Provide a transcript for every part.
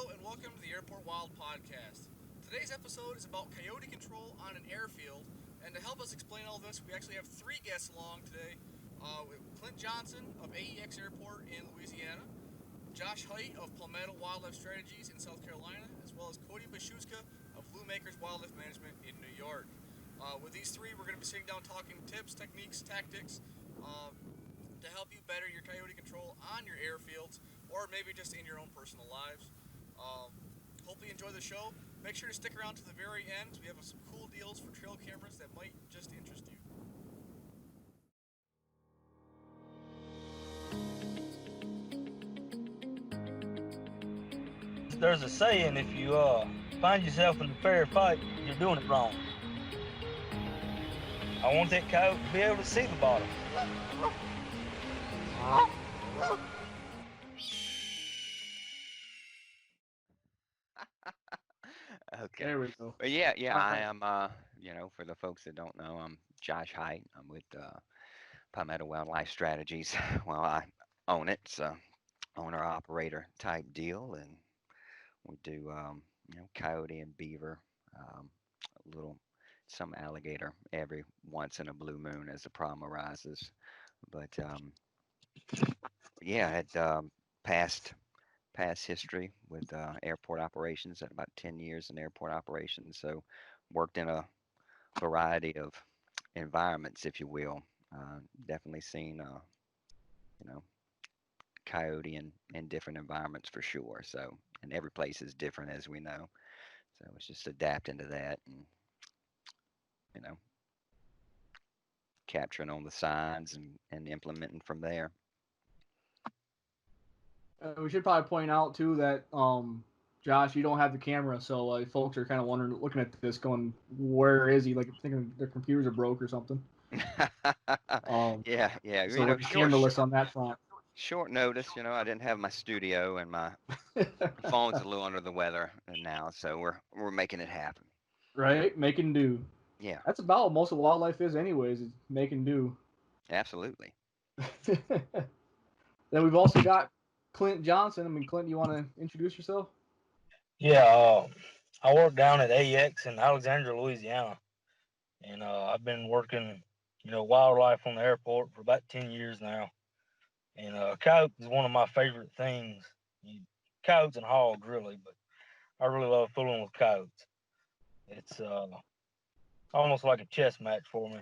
and welcome to the Airport Wild Podcast. Today's episode is about coyote control on an airfield, and to help us explain all this, we actually have three guests along today. With Clint Johnson of AEX Airport in Louisiana, Josh Hite of Palmetto Wildlife Strategies in South Carolina, as well as Cody Basiuska of Blue Makers Wildlife Management in New York. With these three, we're going to be sitting down talking tips, techniques, tactics, uh, to help you better your coyote control on your airfields or maybe just in your own personal lives. Um, Hopefully you enjoy the show. Make sure to stick around to the very end. We have some cool deals for trail cameras that might just interest you. There's a saying: if you find yourself in a fair fight, you're doing it wrong. I want that coyote to be able to see the bottom. Okay. There we go. Well, yeah, All I right. am, for the folks that don't know, I'm Josh Hite. I'm with Palmetto Wildlife Strategies. Well, I own it. It's a owner-operator type deal, and we do, coyote and beaver, um, a little, some alligator every once in a blue moon as the problem arises. But yeah, had past history with airport operations. At about 10 years in airport operations, so worked in a variety of environments, if you will. Definitely seen, you know, coyote in different environments for sure. So, and every place is different, as we know. So it's just adapting to that and, you know, capturing on the signs and implementing from there. We should probably point out too that Josh, you don't have the camera, so folks are kind of wondering, looking at this, going, "Where is he?" Like thinking their computers are broke or something. Um, Yeah. so we're camera-less on that front. Short notice. I didn't have my studio and my phone's a little under the weather now, so we're making it happen. Right, making do. Yeah, That's about what most of wildlife is, anyways. Is making do. absolutely. Then we've also got Clint Johnson. I mean, Clint, you want to introduce yourself? Yeah, I work down at AEX in Alexandria, Louisiana, and I've been working, wildlife on the airport for about 10 years now. And coyote is one of my favorite things. You, Coyotes and hogs, really, but I really love fooling with coyotes. It's almost like a chess match for me.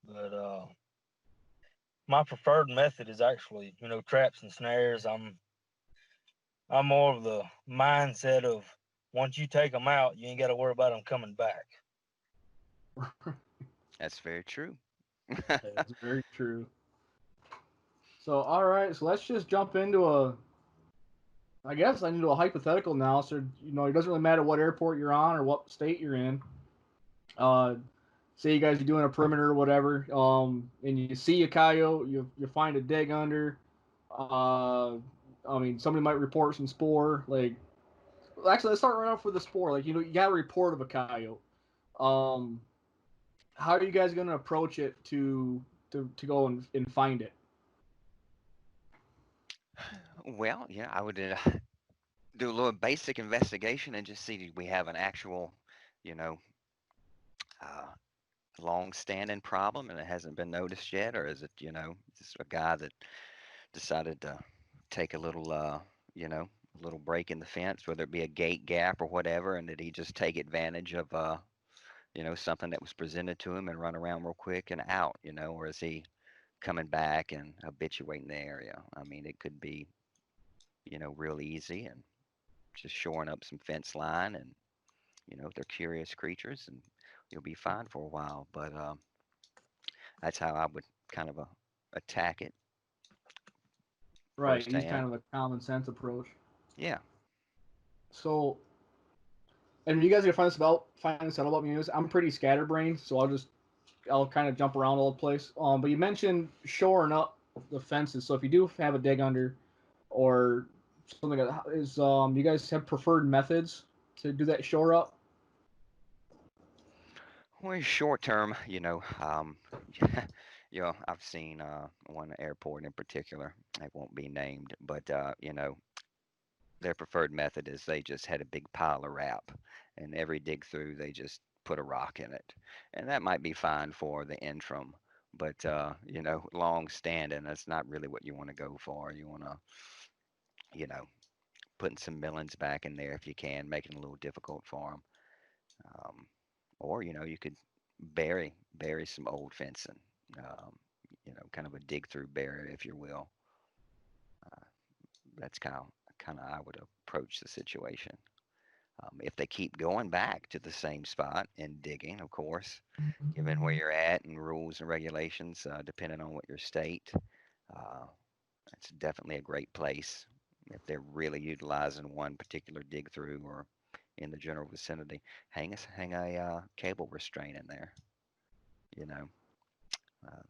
But my preferred method is actually, traps and snares. I'm more of the mindset of once you take them out, you ain't got to worry about them coming back. That's very true. That's very true. So, all right, so let's just jump into a. I guess I into a hypothetical now. So, it doesn't really matter what airport you're on or what state you're in. Uh, Say you guys are doing a perimeter or whatever, and you see a coyote, you find a dig under. Uh, I mean, somebody might report some spore. Like, actually, let's start right off with the spore. Like, you got a report of a coyote. Um, how are you guys going to approach it to go and find it? Well, yeah, I would do a little basic investigation and just see do we have an actual, you know, uh, long-standing problem and it hasn't been noticed yet, or is it, just a guy that decided to take a little, a little break in the fence, whether it be a gate gap or whatever, and did he just take advantage of, something that was presented to him and run around real quick and out, or is he coming back and habituating the area? I mean, it could be, real easy and just shoring up some fence line and, if they're curious creatures and you'll be fine for a while. But that's how I would kind of attack it Right, use kind firsthand. of a common sense approach. Yeah. So, and you guys gonna find this out about me. I'm pretty scatterbrained, so I'll kind of jump around all the place. But you mentioned shoring up the fences. So if you do have a dig under or something like that, you guys have preferred methods to do that shore up? Well, short term, I've seen one airport in particular. It won't be named, but their preferred method is they just had a big pile of wrap, and every dig through they just put a rock in it, and that might be fine for the interim. But long standing, that's not really what you want to go for. You want to, you know, putting some millings back in there if you can, making it a little difficult for them. Or you could bury some old fencing. Um, kind of a dig through barrier, if you will. Uh, that's kind of I would approach the situation. If they keep going back to the same spot and digging, of course, given where you're at and rules and regulations, depending on what your state, uh, it's definitely a great place if they're really utilizing one particular dig through or in the general vicinity. Hang a cable restraint in there. You know, uh,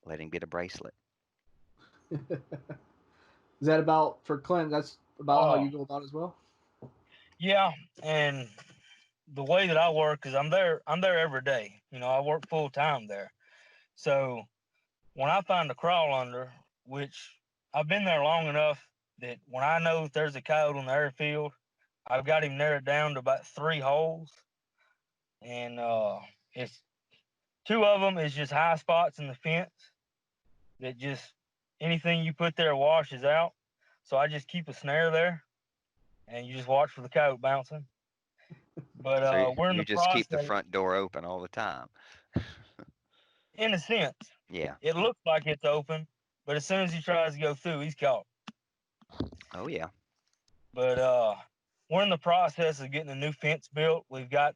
let him get a bracelet. Is that about for Clint? That's about how Oh, you go about it as well. yeah. And the way that I work is I'm there every day. I work full time there. So when I find a crawl under, which I've been there long enough that when I know if there's a coyote on the airfield, I've got him narrowed down to about 3 holes, and it's two of them is just high spots in the fence that just anything you put there washes out. So I just keep a snare there, and you just watch for the coyote bouncing. But So we're in you the just keep the process, front door open all the time. in a sense, Yeah. it looks like it's open, but as soon as he tries to go through, he's caught. Oh yeah. But we're in the process of getting a new fence built. We've got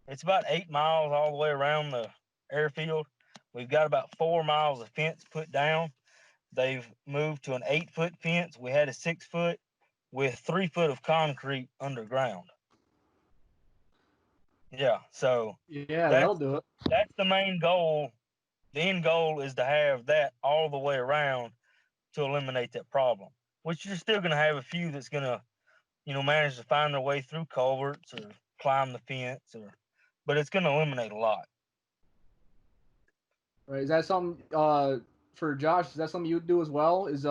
it's about 8 miles all the way around the airfield. We've got about 4 miles of fence put down. They've moved to an 8-foot fence. We had a 6-foot with 3 foot of concrete underground. Yeah, so Yeah, that'll that's do it. that's the main goal. The end goal is to have that all the way around to eliminate that problem. Which you're still going to have a few that's going to manage to find their way through culverts or climb the fence, but it's going to eliminate a lot. Right? Is that something for Josh? Is that something you would do as well? Is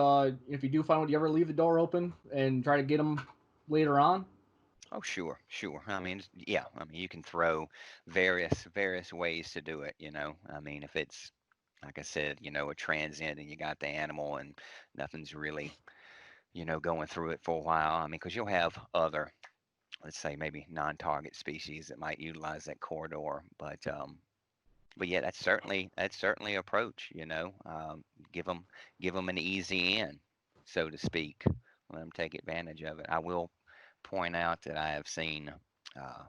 if you do find one, do you ever leave the door open and try to get them later on? Oh, sure, sure. I mean, yeah. I mean, you can throw various ways to do it. I mean, if it's like I said, a transient and you got the animal and nothing's really, going through it for a while. I mean, because you'll have other, let's say maybe non-target species that might utilize that corridor, but yeah, that's certainly an approach. Give them give them an easy in, so to speak. Let them take advantage of it. I will point out that I have seen, uh,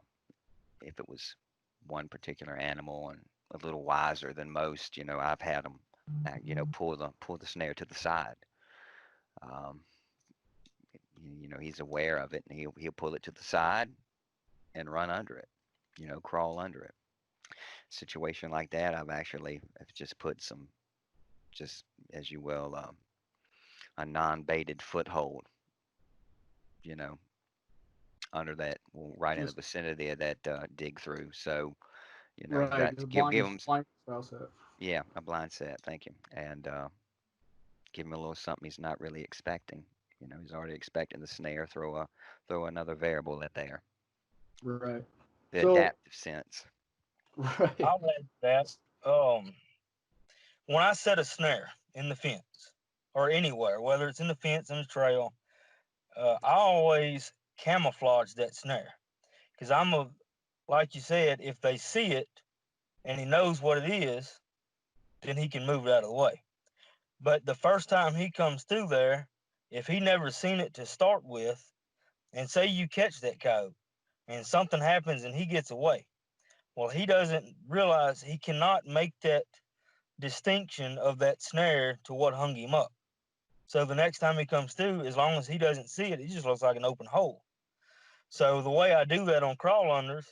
if it was one particular animal and a little wiser than most, I've had them, pull the snare to the side. Um, he's aware of it, and he'll pull it to the side and run under it. Crawl under it. Situation like that, I've just put some, just as you will, a non-baited foothold, you know, under that, well, right in the Just vicinity of that dig through. So, you right, got just to a give blind them, blind style set. yeah, a blind set. Thank you, and give him a little something he's not really expecting. He's already expecting the snare. Throw another variable in there. Right. The So adaptive sense. right. I'll add that. Um, when I set a snare in the fence or anywhere, whether it's in the fence, in the trail, I always camouflage that snare because like you said, if they see it and he knows what it is, then he can move it out of the way. But the first time he comes through there, if he never seen it to start with, and say you catch that coyote and something happens and he gets away, well, he doesn't realize he cannot make that distinction of that snare to what hung him up. So the next time he comes through, as long as he doesn't see it, it just looks like an open hole. So the way I do that on crawl unders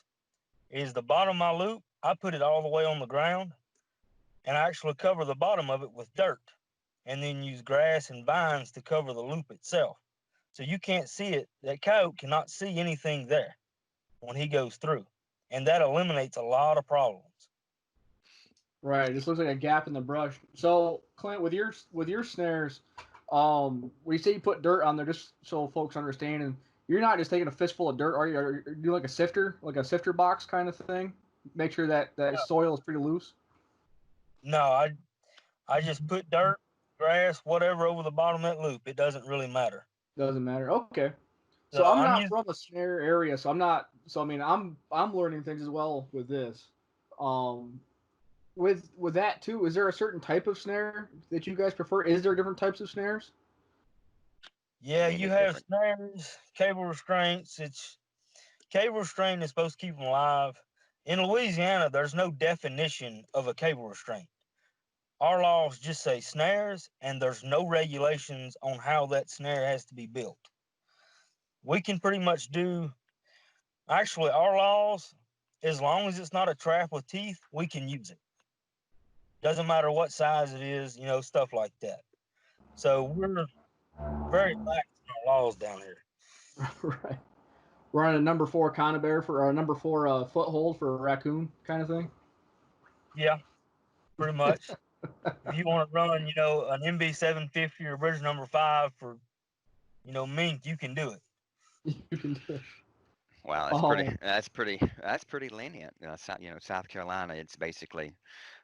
is the bottom of my loop, I put it all the way on the ground and I actually cover the bottom of it with dirt and then use grass and vines to cover the loop itself. So you can't see it. That coyote cannot see anything there when he goes through. And that eliminates a lot of problems. Right. This looks like a gap in the brush. So Clint, with your snares, When you say you put dirt on there, just so folks understand, and you're not just taking a fistful of dirt, are you? Are you doing like a sifter box kind of thing? Make sure that soil is pretty loose. No, I just put dirt, grass, whatever over the bottom of that loop. It doesn't really matter. Doesn't matter. Okay. So So I'm I'm not using from a snare area, so I'm not. So I mean, I'm learning things as well with this. Um, with that too, is there a certain type of snare that you guys prefer? Is there different types of snares? yeah, you Many have different. snares, cable restraints. It's cable restraint is supposed to keep them alive. In Louisiana, there's no definition of a cable restraint. Our laws just say snares, and there's no regulations on how that snare has to be built. We can pretty much do, actually, our laws, as long as it's not a trap with teeth, we can use it. Doesn't matter what size it is, stuff like that. So we're very lax in our laws down here. Right. We're on a number four conibear for or a number four foothold for a raccoon kind of thing. Yeah, pretty much. If you want to run, an MB 750 or bridge number 5 for, mink, you can do it. You can do it. Wow, that's pretty. Oh, That's pretty lenient. South Carolina, it's basically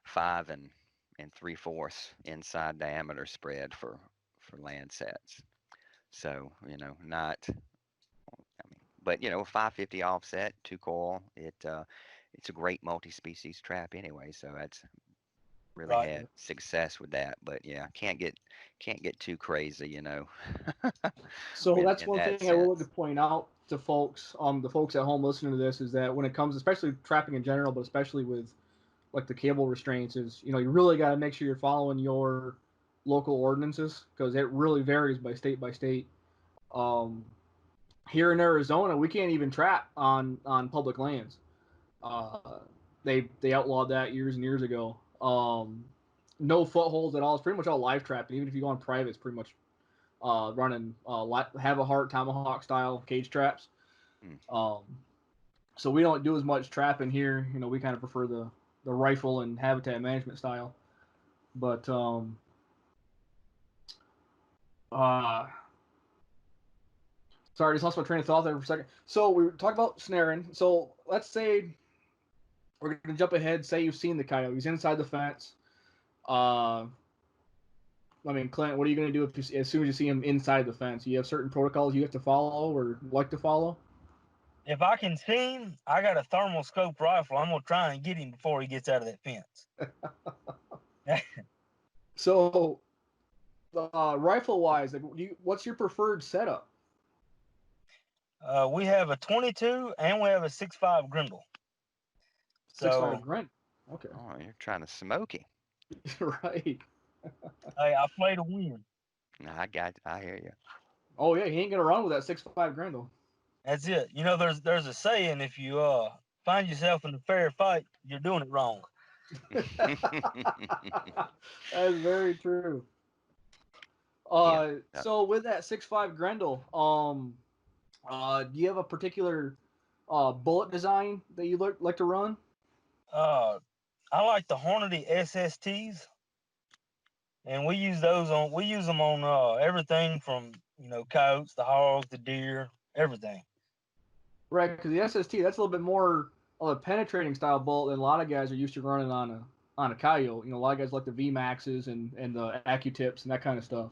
5 and 3/4 inside diameter spread for land sets. So not. I mean, but 550 offset, 2 coil. It's a great multi-species trap anyway. So that's really Right. had success with that. But yeah, can't get too crazy, so that's in one that thing I will like to sense. point out to folks, the folks at home listening to this, is that when it comes, especially trapping in general, but especially with like the cable restraints, is you really got to make sure you're following your local ordinances because it really varies by state by state. Um, Here in Arizona, we can't even trap on public lands. Uh, they outlawed that years and years ago. No footholds at all. It's pretty much all live trapping. Even if you go on private, it's pretty much running have a heart tomahawk style cage traps. Mm. Um, so we don't do as much trapping here. We kind of prefer the rifle and habitat management style. But uh, sorry, just lost my train of thought there for a second. So we talked about snaring. So let's say we're gonna jump ahead. Say you've seen the coyote. He's inside the fence. Uh, I mean, Clint, what are you gonna do as soon as you see him inside the fence? You have certain protocols you have to follow or like to follow. If I can see him, I got a thermal scope rifle. I'm gonna try and get him before he gets out of that fence. So, rifle wise, like, what's your preferred setup? We have a 22 and we have a 6.5 Grendel. 6.5 So, Grant. Okay, Oh, you're trying to smoke him. right. hey, I play to win. No, I hear you. Oh yeah, he ain't gonna run with that 6.5 Grendel. That's it. There's a saying: if you find yourself in a fair fight, you're doing it wrong. That's very true. Yeah. So with that 6.5 Grendel, do you have a particular bullet design that you like to run? Uh, I like the Hornady SSTs, and we use them on everything from coyotes, the hogs, the deer, everything. Right, because the SST that's a little bit more of a penetrating style bullet than a lot of guys are used to running on a coyote. A lot of guys like the V Maxes and the AccuTips and that kind of stuff.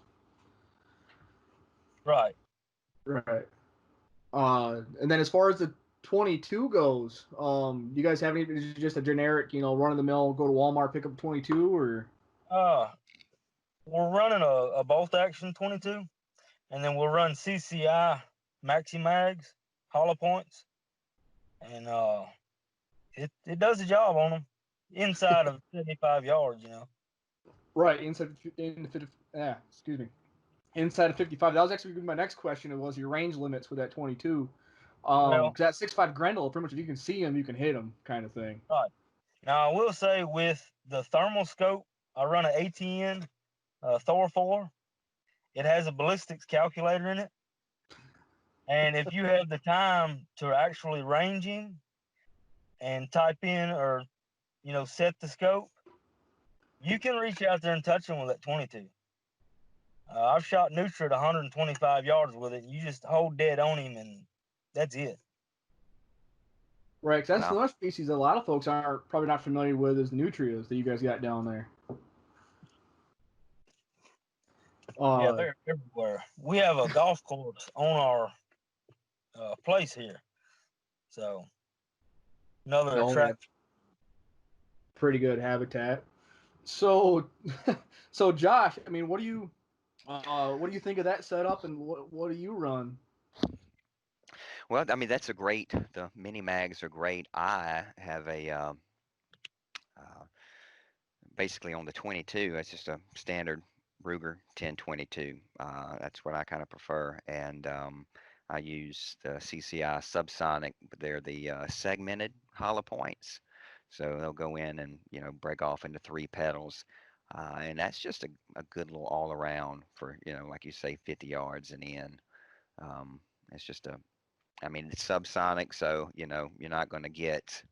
Right. Right. And then as far as the 22 goes, you guys have any? Is it just a generic, run of the mill, go to Walmart, pick up 22, or Uh, we're running a bolt action 22, and then we'll run CCI maxi mags, hollow points, and it does the job on them inside of 75 yards. right excuse me, inside of 55. That was actually my next question. It was your range limits with that 22. Well, Because that 6.5 Grendel, pretty much if you can see him, you can hit him, kind of thing. right. Now I will say with the thermal scope, I run an ATN Thor 4. It has a ballistics calculator in it, and if you have the time to actually range him and type in or set the scope, you can reach out there and touch him with that 22. I've shot Nutra at 125 yards with it. You just hold dead on him, and that's it. Right, 'cause that's Wow. another species that a lot of folks aren't probably not familiar with is the nutrias that you guys got down there. Yeah, they're everywhere. We have a golf course on our place here, so another oh, attraction. that's pretty good habitat. So, so Josh, I mean, what do you think of that setup, and what do you run? Well, I mean, that's a great. The mini mags are great. I have a uh, basically on the 22. It's just a standard Ruger 1022. That's what I kind of prefer, and I use the CCI subsonic. But they're the segmented hollow points, so they'll go in and break off into three pedals. And that's just a good little all around for, like you say, 50 yards and in. It's just I mean, it's subsonic, so you're not going to get.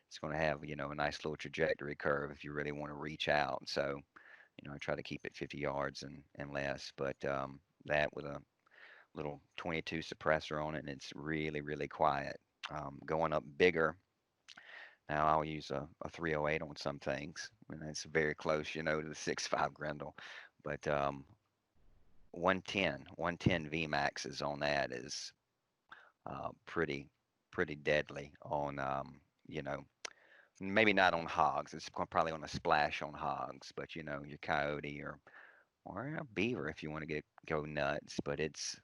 It's going to have a nice little trajectory curve if you really want to reach out. So I try to keep it 50 yards and less. But that with a little 22 suppressor on it, and it's really really quiet. Going up bigger. Now I'll use a 308 on some things, and it's very close, to the 6.5 Grendel. But 110 VMAX is on that is pretty deadly on you know maybe not on hogs. It's probably on a splash on hogs, but your coyote or a beaver if you want to go nuts. But it's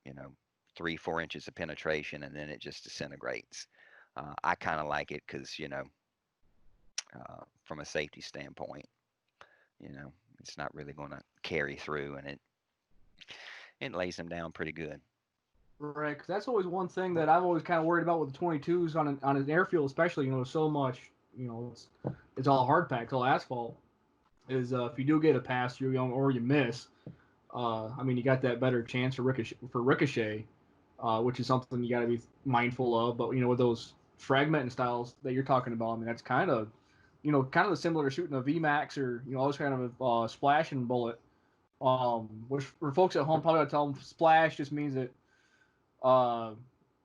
you know 3-4 inches of penetration and then it just disintegrates. I kind of like it because from a safety standpoint, you know it's not really going to carry through, and it lays them down pretty good. Right, because that's always one thing that I've always kind of worried about with the 22s on an airfield, especially. So much. It's all hard pack, it's all asphalt. Is if you do get a pass, or you miss. I mean, you got that better chance for ricochet, which is something you got to be mindful of. But with those fragmenting styles that you're talking about, I mean, that's kind of similar to shooting a VMAX or always kind of a splashing bullet. Which for folks at home, probably gotta tell them splash just means that. Uh,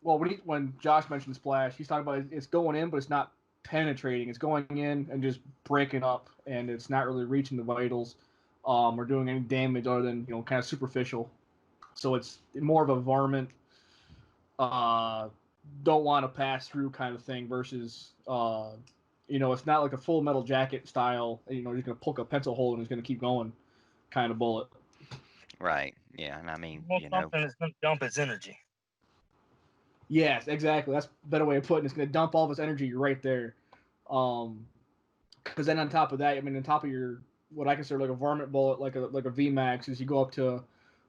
well, when Josh mentioned splash, he's talking about it's going in, but it's not penetrating. It's going in and just breaking up, and it's not really reaching the vitals, or doing any damage other than kind of superficial. So it's more of a varmint, uh, don't want to pass through kind of thing versus it's not like a full metal jacket style. You're just gonna poke a pencil hole and it's gonna keep going kind of bullet. Right. Yeah. And I mean, You want something that's going to dump its energy. Yes, exactly. That's a better way of putting it. It's going to dump all of its energy right there. Because then on top of that, I mean, on top of your what I consider like a varmint bullet, like a VMAX, is you go up to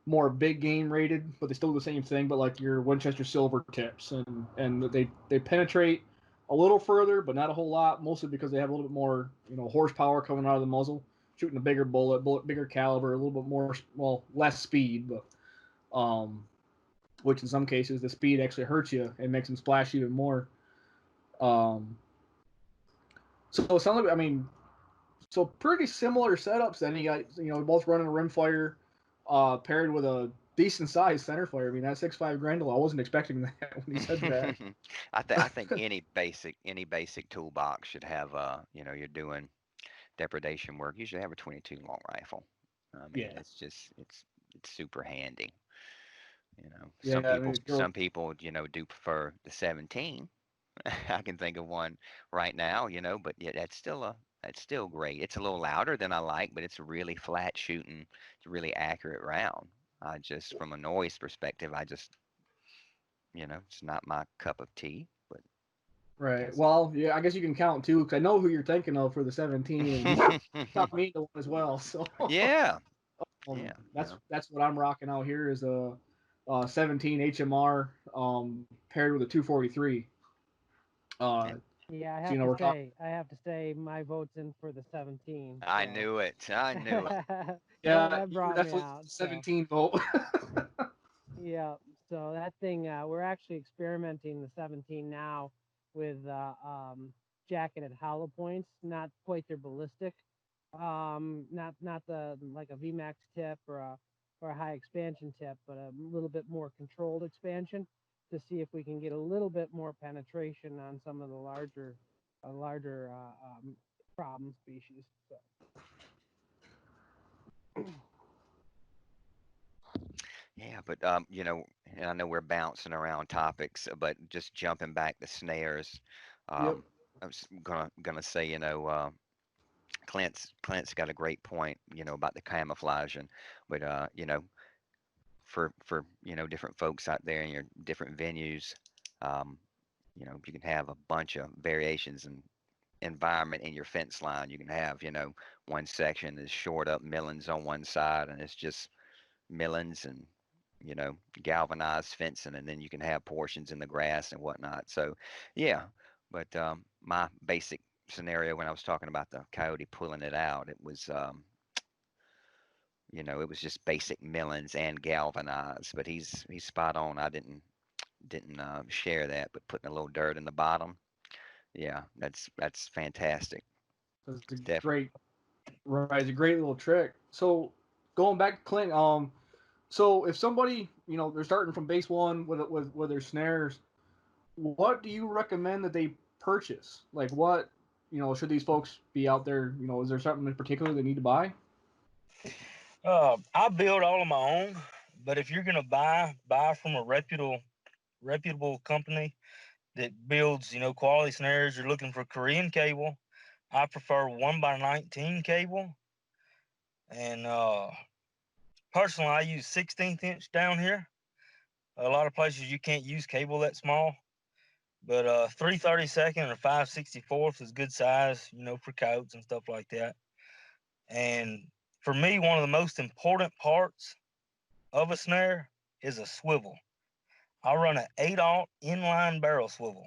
more big game rated, but they still do the same thing, but like your Winchester silver tips, and they penetrate a little further, but not a whole lot, mostly because they have a little bit more horsepower coming out of the muzzle, shooting a bigger bullet, bigger caliber, a little bit more less speed, but which in some cases the speed actually hurts you and makes them splash even more. Um, so it sounds like so pretty similar setups. Then you got both running a rimfire, paired with a decent sized center fire. I mean that 6.5 Grendel, I wasn't expecting that when he said that. I think any basic toolbox should have you're doing depredation work. You should have a 22 long rifle. I mean, Yeah, it's super handy. Some yeah. I people mean, do prefer the 17. I can think of one right now, but yeah, that's still great. It's a little louder than I like, but it's a really flat shooting, it's a really accurate round. I just from a noise perspective, it's not my cup of tea, but right. that's Well, yeah. I guess you can count too, because I know who you're thinking of for the 17, and you talked me into one as well. So yeah, yeah, that's what I'm rocking out here is a 17 HMR paired with a 243. yeah. Uh, Yeah, so we're talking. I have to say, my vote's in for the 17. I So knew it. I knew it. Yeah, that you were brought me definitely out. So 17 vote. yeah, so that thing, we're actually experimenting the 17 now with jacketed hollow points, not quite their ballistic, not the like a VMAX tip or a high expansion tip, but a little bit more controlled expansion to see if we can get a little bit more penetration on some of the larger problem species. So. Yeah, but and I know we're bouncing around topics, but just jumping back to snares, Yep. I was gonna say, Clint's got a great point, about the camouflaging, but for different folks out there in your different venues, um, you can have a bunch of variations in environment in your fence line. You can have, one section is short up millings on one side, and it's just millings and galvanized fencing, and then you can have portions in the grass and whatnot. So yeah, but my basic scenario when I was talking about the coyote pulling it out, it was it was just basic millings and galvanized. But he's spot on. I didn't share that, but putting a little dirt in the bottom, yeah, that's fantastic. That's a Definitely. great, right? It's a great little trick. So going back to Clint, so if somebody, they're starting from base one with their snares, what do you recommend that they purchase? Like what, should these folks be out there? Is there something in particular they need to buy? I build all of my own, but if you're gonna buy from a reputable company that builds, quality snares, you're looking for Korean cable. I prefer 1x19 cable, and personally, I use 16th inch down here. A lot of places you can't use cable that small, but 3/32 or 5/64 is good size, for coats and stuff like that. And for me, one of the most important parts of a snare is a swivel. I run an 8/0 inline barrel swivel.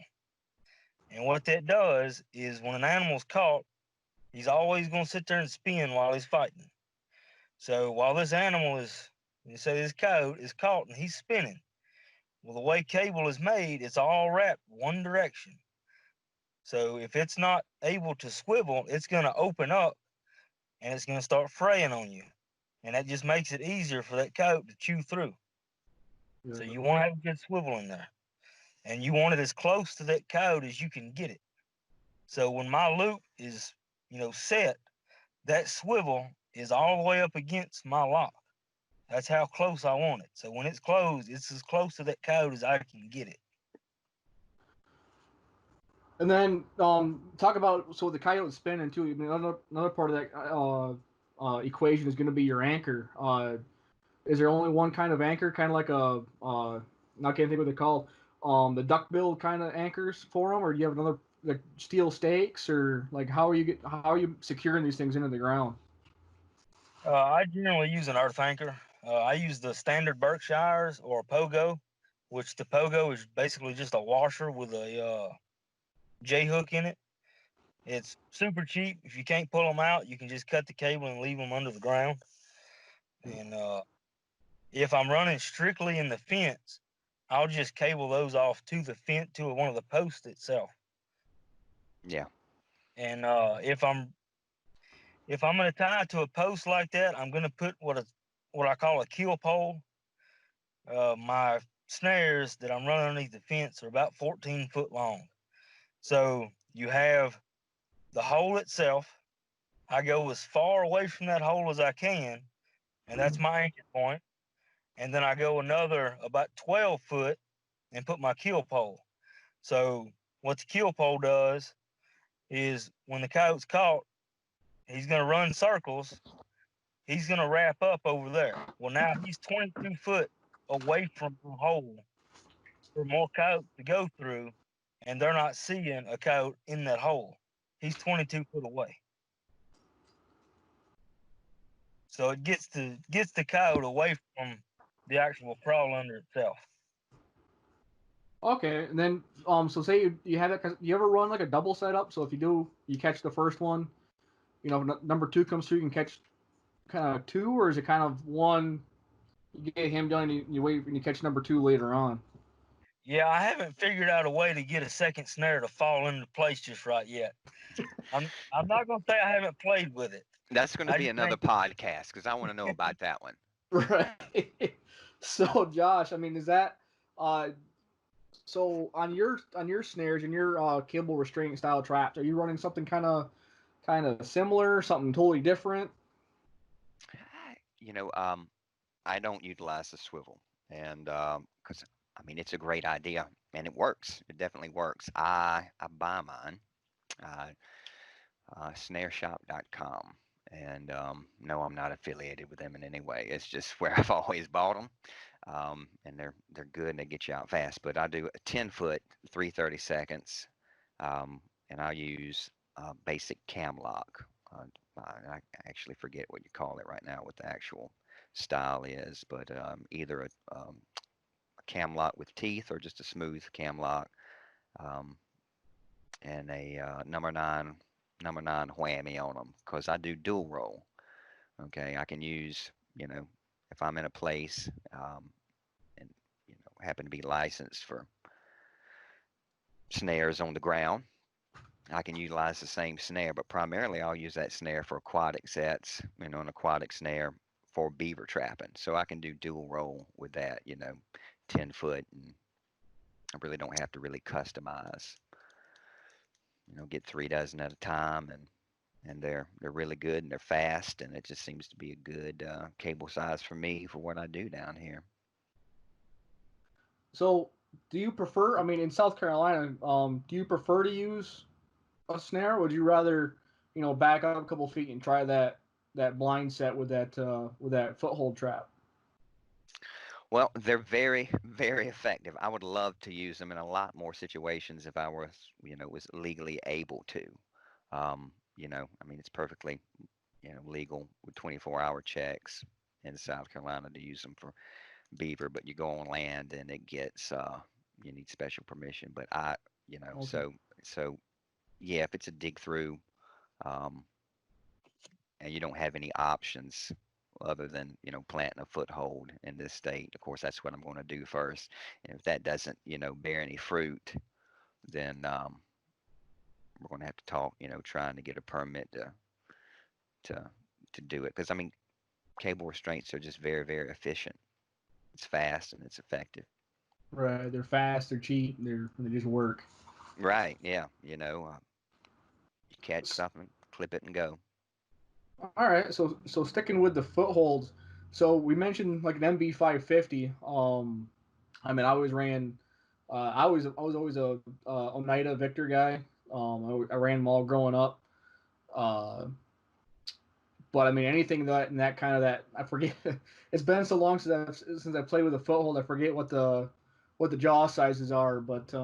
And what that does is when an animal's caught, he's always going to sit there and spin while he's fighting. So while this animal is, say this coyote is caught and he's spinning, well, the way cable is made, it's all wrapped one direction. So if it's not able to swivel, it's going to open up and it's going to start fraying on you. And that just makes it easier for that coat to chew through. So you want to have a good swivel in there. And you want it as close to that coat as you can get it. So when my loop is, set, that swivel is all the way up against my lock. That's how close I want it. So when it's closed, it's as close to that coat as I can get it. And then talk about so the coyote spinning too. I mean, another part of that equation is going to be your anchor. Is there only one kind of anchor, kind of like a I can't think what they're called, the duckbill kind of anchors for them, or do you have another like steel stakes, or like how are you securing these things into the ground? I generally use an earth anchor. I use the standard Berkshires or a pogo, which the pogo is basically just a washer with a J hook in it. It's super cheap. If you can't pull them out, you can just cut the cable and leave them under the ground. And if I'm running strictly in the fence, I'll just cable those off to the fence to one of the posts itself. Yeah. And if I'm going to tie it to a post like that, I'm going to put what I call a kill pole. My snares that I'm running underneath the fence are about 14 foot long. So you have the hole itself. I go as far away from that hole as I can, and that's my anchor point. And then I go another about 12 foot and put my kill pole. So what the kill pole does is when the coyote's caught, he's going to run circles. He's going to wrap up over there. Well, now he's 22 foot away from the hole for more coyotes to go through, and they're not seeing a coyote in that hole. He's 22 foot away. So it gets the coyote away from the actual crawl under itself. Okay, and then so say you have that. You ever run like a double setup? So if you catch the first one, number two comes through, you can catch kind of two, or is it kind of one? You get him done, and you wait, and you catch number two later on. Yeah, I haven't figured out a way to get a second snare to fall into place just right yet. I'm not gonna say I haven't played with it. That's going to I be just another think podcast because I want to know about that one. Right. So Josh, I mean, is that uh so on your snares and your cable restraining style traps, are you running something kind of similar, something totally different? You know, I don't utilize the swivel, and because I mean it's a great idea and it works. It definitely works. I buy mine, uh, snareshop.com, and no, I'm not affiliated with them in any way. It's just where I've always bought them, and they're good and they get you out fast. But I do a 10-foot, 3/32, and I use basic cam lock. I actually forget what you call it right now, what the actual style is, but either a cam lock with teeth or just a smooth cam lock, um, and a number nine whammy on them because I do dual roll. Okay, I can use, if I'm in a place, and happen to be licensed for snares on the ground, I can utilize the same snare, but primarily I'll use that snare for aquatic sets, an aquatic snare for beaver trapping. So I can do dual roll with that, 10 foot, and I really don't have to really customize. Get 3 dozen at a time, and they're really good and they're fast, and it just seems to be a good cable size for me for what I do down here. So do you prefer? I mean, in South Carolina, do you prefer to use a snare? Or would you rather, back up a couple feet and try that blind set with that foothold trap? Well, they're very, very effective. I would love to use them in a lot more situations if I was legally able to. I mean, it's perfectly, legal with 24-hour checks in South Carolina to use them for beaver, but you go on land and it gets, you need special permission. But Okay. so yeah, if it's a dig through, um, and you don't have any options other than planting a foothold in this state, of course that's what I'm going to do first. And if that doesn't bear any fruit, then we're going to have to talk, trying to get a permit to to do it, because I mean cable restraints are just very, very efficient. It's fast and it's effective. Right. They're fast. They're cheap. They just work. Right, yeah, you catch something, clip it and go. All right. So sticking with the footholds. So we mentioned like an MB550. I mean, I always ran. I was always a Oneida Victor guy. I ran them all growing up. Uh, but I mean, anything that in that kind of that I forget. It's been so long since I played with a foothold. I forget what the jaw sizes are. But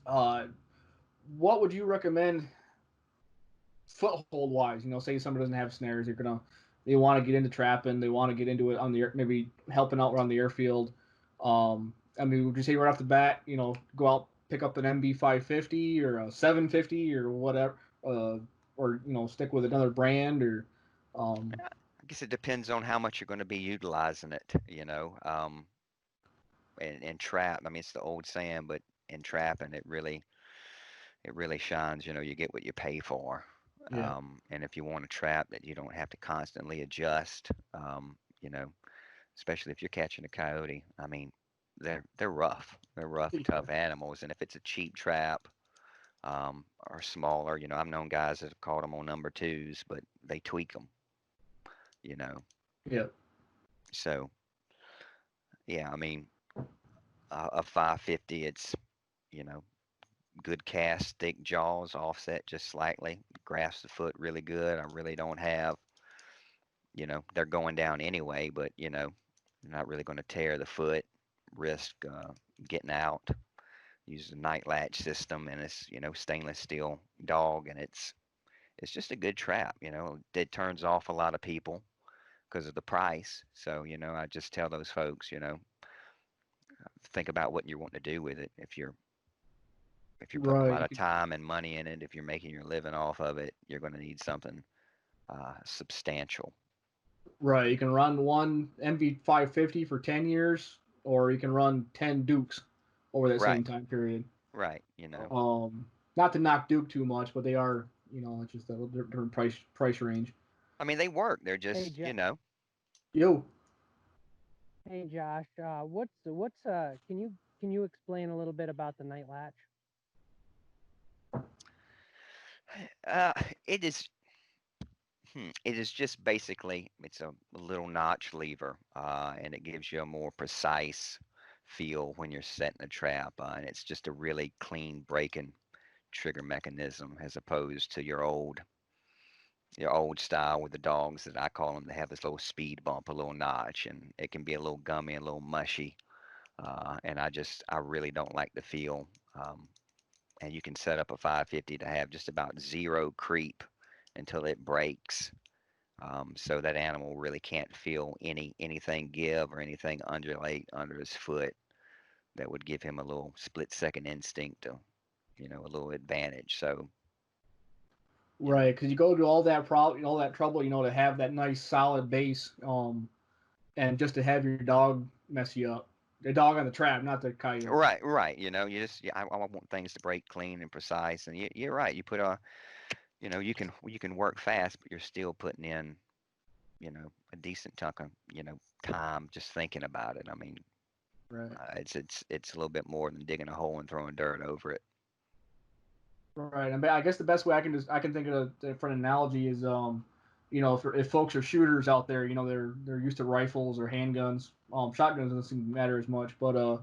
uh, what would you recommend foothold wise? Say somebody doesn't have snares, they want to get into trapping, they want to get into it on the maybe helping out around the airfield. I mean, would you say right off the bat, go out pick up an MB550 or a 750 or whatever, or stick with another brand or um, I guess it depends on how much you're going to be utilizing it, and trap. I mean, it's the old saying, but in trapping, it really shines. You get what you pay for. yeah, And if you want to trap that you don't have to constantly adjust, especially if you're catching a coyote. I mean, they're rough. They're rough, tough animals. And if it's a cheap trap, or smaller, I've known guys that have caught them on number twos, but they tweak them, you know. yeah, So yeah, I mean, a 550, it's you know good cast, thick jaws, offset just slightly, grasp the foot really good. I really don't have, they're going down anyway, but you're not really going to tear the foot, risk getting out. Use the night latch system, and it's stainless steel dog, and it's just a good trap. It turns off a lot of people because of the price. So I just tell those folks, think about what you're wanting to do with it. If you're putting a lot right, of time and money in it, if you're making your living off of it, you're going to need something substantial. right. You can run one MV550 for 10 years, or you can run 10 Dukes over that Right, same time period. right. Not to knock Duke too much, but they are, it's just a little different price range. I mean, they work. They're Hey, just, Jeff. Yo. Hey Josh, can you explain a little bit about the night latch? Uh, it is it is just basically it's a little notch lever, and it gives you a more precise feel when you're setting a trap, and it's just a really clean breaking trigger mechanism as opposed to your old style with the dogs that I call them. They have this little speed bump, a little notch, and it can be a little gummy, a little mushy. And I really don't like the feel. And you can set up a 550 to have just about zero creep until it breaks. So that animal really can't feel anything give or anything undulate under his foot that would give him a little split second instinct to, a little advantage. So, you know, Right, because you go to all that all that trouble, to have that nice solid base, and just to have your dog mess you up. The dog on the trap, not the coyote. right, right. I want things to break clean and precise. And you're right. You put you can work fast, but you're still putting in, a decent chunk of, time just thinking about it. I mean, Right. it's a little bit more than digging a hole and throwing dirt over it. Right. I guess the best way I can think of for an analogy is if folks are shooters out there, they're used to rifles or handguns. Shotguns doesn't seem to matter as much, but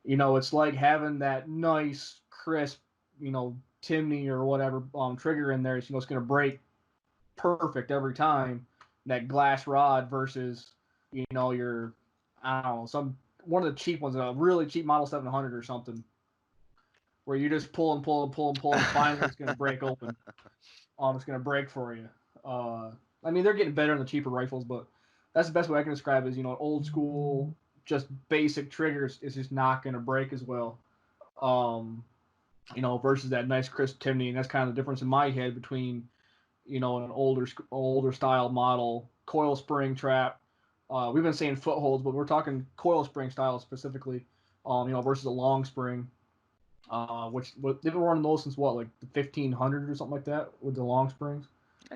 it's like having that nice crisp, Timney or whatever trigger in there. It's going to break perfect every time. That glass rod versus your I don't know some one of the cheap ones, a really cheap Model 700 or something, where you just pull and pull and pull and pull, and finally it's going to break open. It's going to break for you. I mean, they're getting better on the cheaper rifles, but that's the best way I can describe it. Is old school, just basic triggers is just not going to break as well. Versus that nice crisp Timney, and that's kind of the difference in my head between an older style model coil spring trap. We've been saying footholds, but we're talking coil spring style specifically. Versus a long spring, which they've been running those since what, like the 1500 or something like that with the long springs.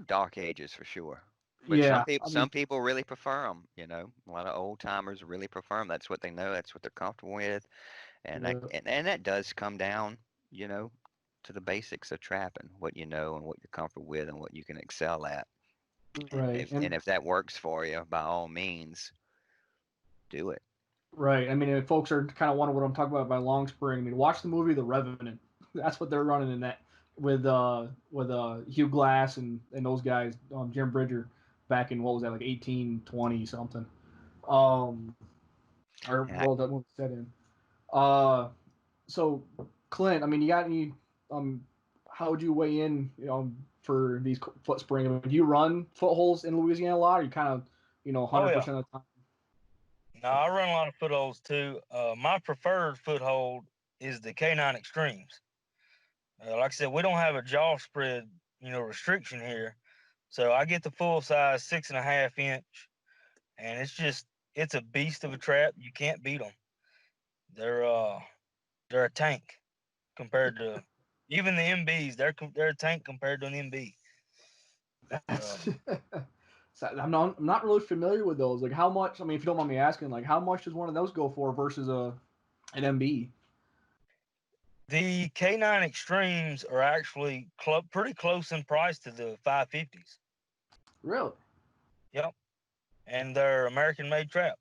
Dark ages for sure. But Yeah, I some mean, people really prefer them. A lot of old timers really prefer them. That's what they know. That's what they're comfortable with, and yeah, that does come down, you know, to the basics of trapping, what you know and what you're comfortable with and what you can excel at. And right, and if that works for you, by all means, do it. right. I mean, if folks are kind of wondering what I'm talking about by long spring, I mean, watch the movie The Revenant. That's what they're running in that with Hugh Glass and those guys, Jim Bridger, back in what was that, like 1820 something, um, or And what was that movie set in? Uh, so Clint, I mean, you got any um, how would you weigh in, for these foot spring? I mean, do you run footholds in Louisiana a lot, or you kind of, Oh yeah. 100% of the time? No, I run a lot of footholds too. My preferred foothold is the K9 Extremes. Like I said, we don't have a jaw spread, restriction here, so I get the full size 6.5 inch, and it's a beast of a trap. You can't beat them. They're uh they're a tank compared to even the MBs. They're a tank compared to an MB. That's Um, so I'm not really familiar with those. Like, how much? I mean, if you don't mind me asking, like, how much does one of those go for versus an MB? the K9 Extremes are actually pretty close in price to the 550s. Really? Yep, and they're American-made trap.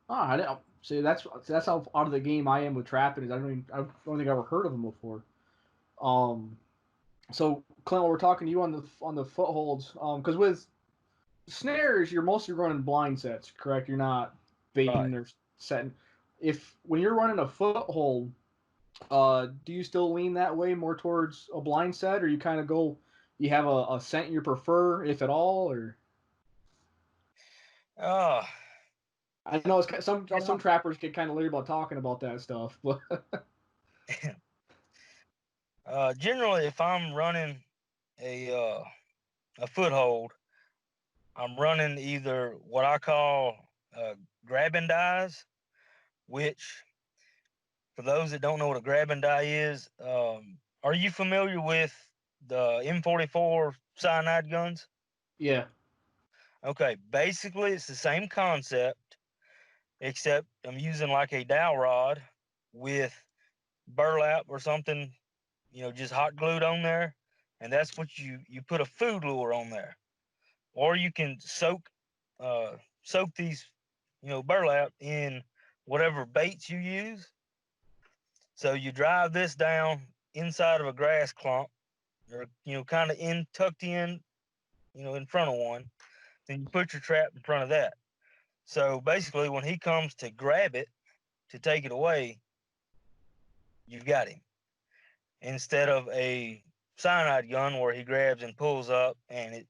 Oh, I didn't see. That's how out of the game I am with trapping. Is I don't think I ever heard of them before. Um, so Clint, while we're talking to you on the footholds, because with snares, you're mostly running blind sets, correct? You're not Right. baiting or setting. If when you're running a foothold, do you still lean that way more towards a blind set, or you kind of go, you have a scent you prefer, if at all, or Uh, I know you some know, trappers get kind of leery about talking about that stuff, but generally, if I'm running a uh, a foothold, I'm running either what I call grabbing dies, which, for those that don't know what a grabbing die is, are you familiar with the M44 cyanide guns? yeah, Okay, basically it's the same concept, except I'm using like a dowel rod with burlap or something, just hot glued on there, and that's what you put a food lure on there, or you can soak these, burlap in whatever baits you use. So you drive this down inside of a grass clump, or kind of in tucked in, in front of one. Then you put your trap in front of that. So basically, when he comes to grab it to take it away, you've got him. Instead of a cyanide gun where he grabs and pulls up and it,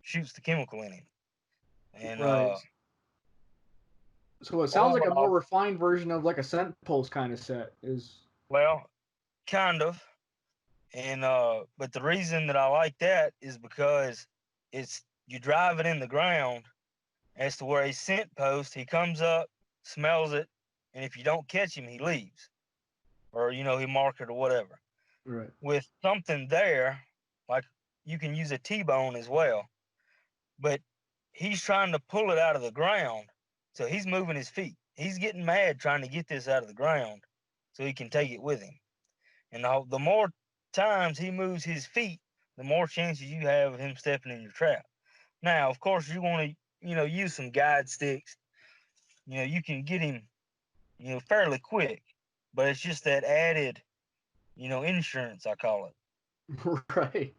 shoots the chemical in him. And Right. So it sounds like a more refined version of like a scent pulse kind of set is. Well, kind of. And but the reason that I like that is because you drive it in the ground as to where a scent post, he comes up, smells it, and if you don't catch him, he leaves. Or, he mark it or whatever. Right. With something there, like you can use a T-bone as well, but he's trying to pull it out of the ground, so he's moving his feet. He's getting mad trying to get this out of the ground so he can take it with him. And the more times he moves his feet, the more chances you have of him stepping in your trap. Now, of course, you want to, use some guide sticks. You can get him, fairly quick, but it's just that added, insurance, I call it. Right.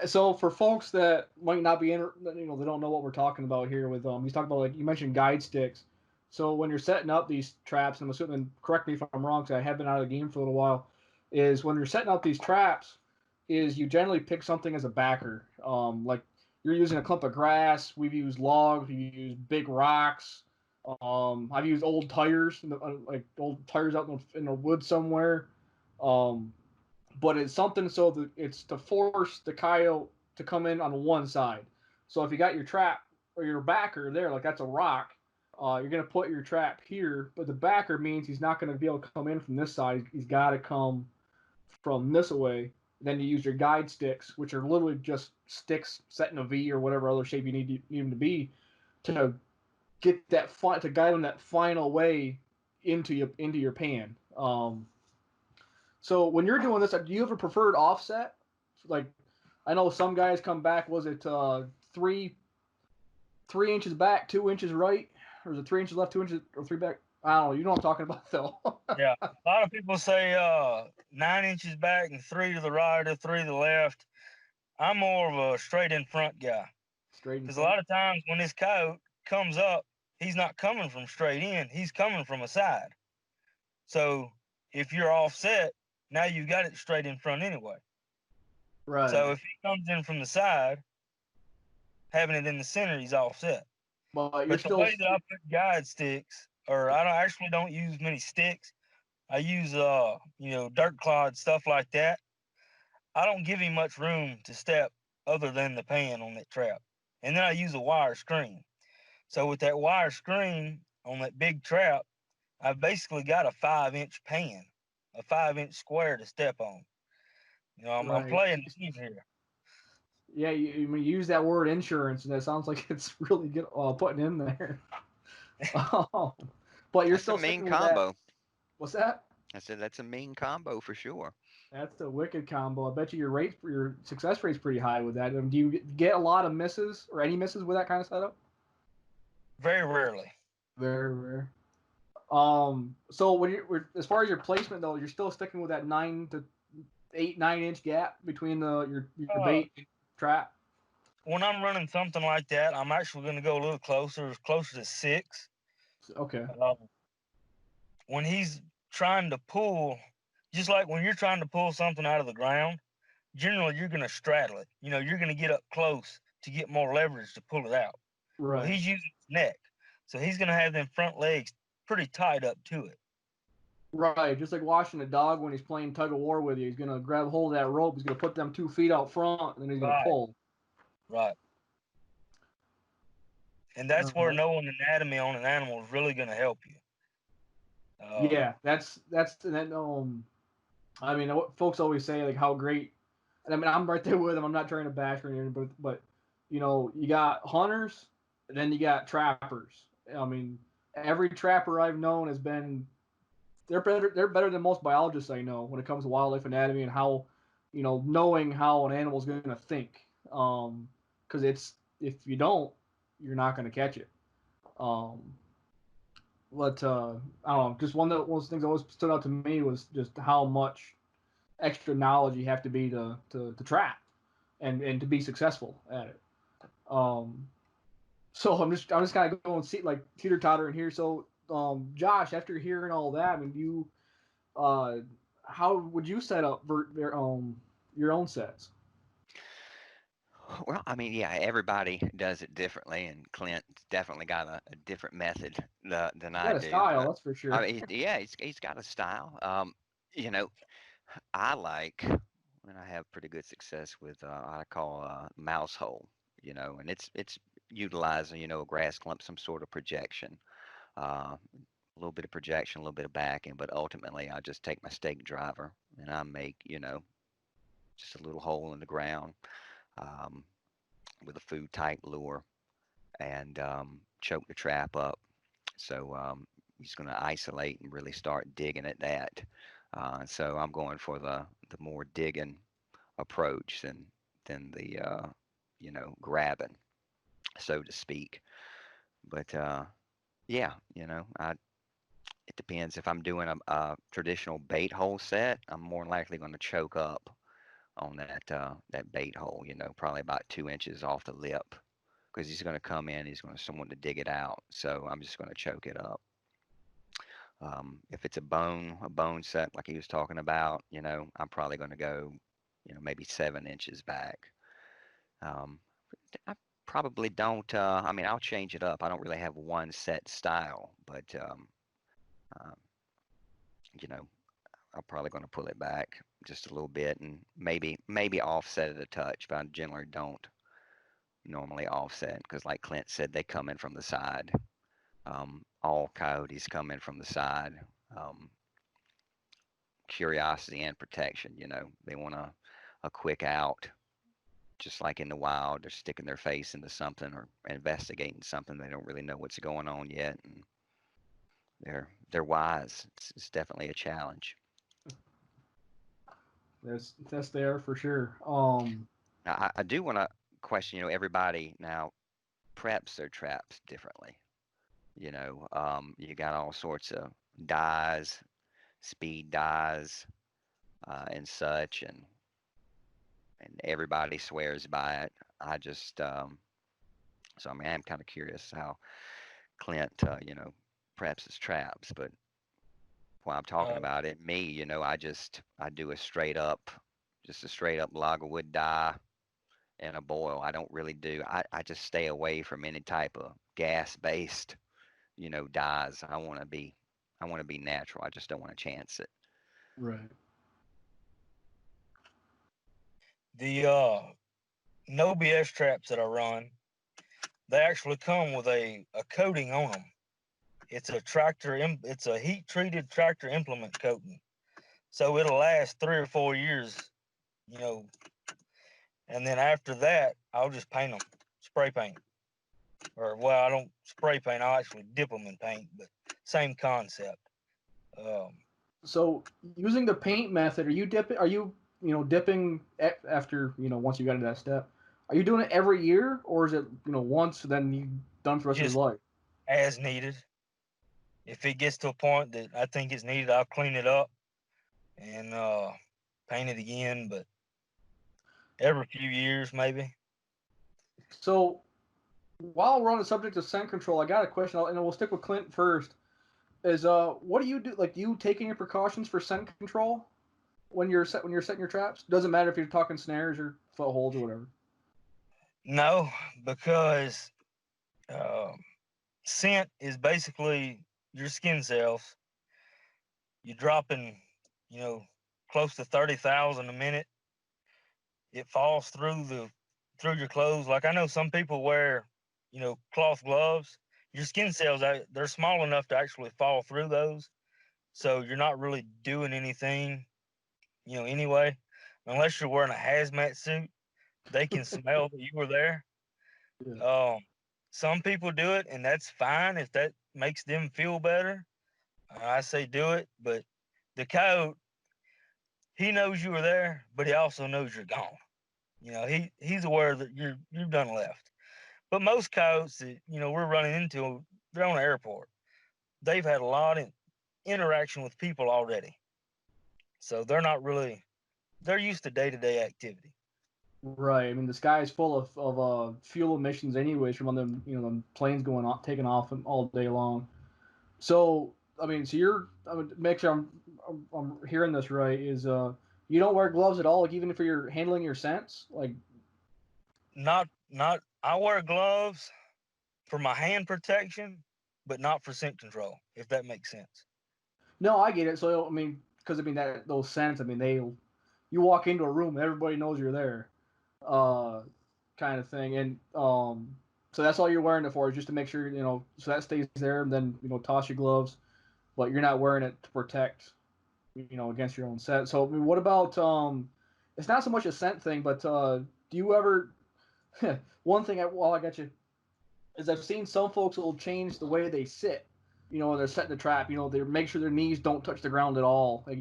So for folks that might not be in, they don't know what we're talking about here with he's talking about, like you mentioned, guide sticks. So when you're setting up these traps, and I'm assuming, correct me if I'm wrong, because I have been out of the game for a little while, is when you're setting up these traps, is you generally pick something as a backer. Like you're using a clump of grass. We've used logs. We've used big rocks. I've used old tires, like old tires out in the woods somewhere. Um, but it's something so that it's to force the coyote to come in on one side. So if you got your trap or your backer there, like that's a rock, you're gonna put your trap here, but the backer means he's not gonna be able to come in from this side. He's got to come from this way. Then you use your guide sticks, which are literally just sticks set in a V or whatever other shape you need them to be, to get that to guide them that final way into your pan. So when you're doing this, do you have a preferred offset? Like, I know some guys come back. Was it 3 inches back, 2 inches right, or is it 3 inches left, 2 inches, or three back? I don't know. You know what I'm talking about, though. Yeah, a lot of people say 9 inches back and three to the right or three to the left. I'm more of a straight in front guy. Straight in Because a front. lot of times when this coyote comes up, he's not coming from straight in, he's coming from a side. So if you're offset, now you got it straight in front anyway. Right. So if he comes in from the side, having it in the center, he's offset. But But the way that I put guide sticks, or actually don't use many sticks, I use dirt clod, stuff like that. I don't give him much room to step other than the pan on that trap. And then I use a wire screen. So with that wire screen on that big trap, I've basically got a 5-inch pan, a 5-inch square to step on. I'm playing the game here. Yeah, you use that word insurance, and it sounds like it's really good putting in there. But you're That's a still mean sticking with that. combo. What's that? I said that's a mean combo for sure. That's a wicked combo. I bet you your success rate's pretty high with that. Do you get a lot of misses or any misses with that kind of setup? Very rarely. Very rare. So when as far as your placement though, you're still sticking with that 9 inch gap between your bait and trap. When I'm running something like that, I'm actually going to go a little closer to 6. Okay. When he's trying to pull, just like when you're trying to pull something out of the ground, generally you're going to straddle it. You're going to get up close to get more leverage to pull it out. Right. Well, he's using his neck, so he's going to have them front legs pretty tied up to it. Right, just like watching a dog when he's playing tug of war with you. He's gonna grab hold of that rope. He's gonna put them 2 feet out front, and then he's gonna pull. Right. And that's where knowing anatomy on an animal is really going to help you. Yeah, that's that. I mean, folks always say like how great, and I mean I'm right there with them. I'm not trying to bash or anything, but you got hunters, and then you got trappers. I mean, every trapper I've known has been they're better. They're better than most biologists I know when it comes to wildlife anatomy and how, knowing how an animal's going to think. Because if you don't, you're not going to catch it. Um, but I don't know. Just one of those things that always stood out to me was just how much extra knowledge you have to be to trap and to be successful at it. Um, so I'm just kind of going like teeter totter in here. So Josh, after hearing all that, I mean, uh, how would you set up your own sets? Well, I mean, yeah, everybody does it differently, and Clint's definitely got a different method than You I got a do. style, that's for I sure. mean, yeah, he's got a style. You know, I like and I have pretty good success with what I call mouse hole. And it's utilizing a grass clump, some sort of projection, a little bit of projection, a little bit of backing, but ultimately I just take my stake driver and I make just a little hole in the ground. Um, with a food type lure and choke the trap up. So he's going to isolate and really start digging at that. So I'm going for the more digging approach than the grabbing, so to speak. But yeah, it depends. If I'm doing a traditional bait hole set, I'm more likely going to choke up on that bait hole. Probably about 2 inches off the lip because he's going to come in. He's going to someone to dig it out. So I'm just going to choke it up. If it's a bone set like he was talking about, I'm probably going to go, maybe 7 inches back. Um, I probably don't. I mean, I'll change it up. I don't really have one set style, but um, you know, I'm probably going to pull it back just a little bit and maybe offset it a touch, but I generally don't normally offset because, like Clint said, they come in from the side. All coyotes come in from the side. Um, Curiosity and protection. They want a quick out, just like in the wild. They're sticking their face into something or investigating something. They don't really know what's going on yet, and they're wise. It's definitely a challenge. That's there for sure. Now, I do want to question. Everybody now preps their traps differently. You got all sorts of dyes, speed dyes, and such, and everybody swears by it. I just so I mean I'm kind of curious how Clint preps his traps, but while I'm talking Uh, about it, me, I do just a straight up log of wood dye and a boil. I don't really do. I just stay away from any type of gas based dyes. I want to be natural. I just don't want to chance it. Right. the no BS traps that I run, they actually come with a coating on them. It's it's a heat treated tractor implement coating, so it'll last 3 or 4 years, you know. And then after that, I'll just paint them, spray paint, or well, I don't spray paint. I'll actually dip them in paint, but same concept. Um, So using the paint method, are you dipping? Are you dipping after once you got into that step? Are you doing it every year, or is it once then you done for the rest of just your life? as needed. If it gets to a point that I think it's needed, I'll clean it up and paint it again. But every few years, maybe. So while we're on the subject of scent control, I got a question, and we'll stick with Clint first. Is what do you do? Like, do you take any precautions for scent control when you're setting your traps? Doesn't matter if you're talking snares or footholds or whatever. No, because um, scent is basically your skin cells. You're dropping, you know, close to 30,000 a minute. It falls through your clothes. Like I know some people wear, cloth gloves. Your skin cells, they're small enough to actually fall through those. So you're not really doing anything, anyway, unless you're wearing a hazmat suit. They can smell that you were there. Yeah. Some people do it, and that's fine if that makes them feel better. I say do it, but the coyote, he knows you were there, but he also knows you're gone. He's aware that you've done left. But most coyotes that we're running into, they're on the airport. They've had a lot of interaction with people already, so they're not really. They're used to day-to-day activity. Right. I mean, the sky is full of fuel emissions, anyways, from them them planes going on, taking off all day long. So, I mean, so I would make sure I'm hearing this right. Is you don't wear gloves at all, like even if you're handling your scents, like. Not. I wear gloves for my hand protection, but not for scent control. If that makes sense. No, I get it. So I mean, because I mean that those scents, I mean you walk into a room, everybody knows you're there, uh, kind of thing, and so that's all you're wearing it for, is just to make sure so that stays there, and then toss your gloves, but you're not wearing it to protect against your own scent. So I mean, what about it's not so much a scent thing, but do you ever one thing while I got you is I've seen some folks will change the way they sit. When they're setting the trap, they make sure their knees don't touch the ground at all. Like,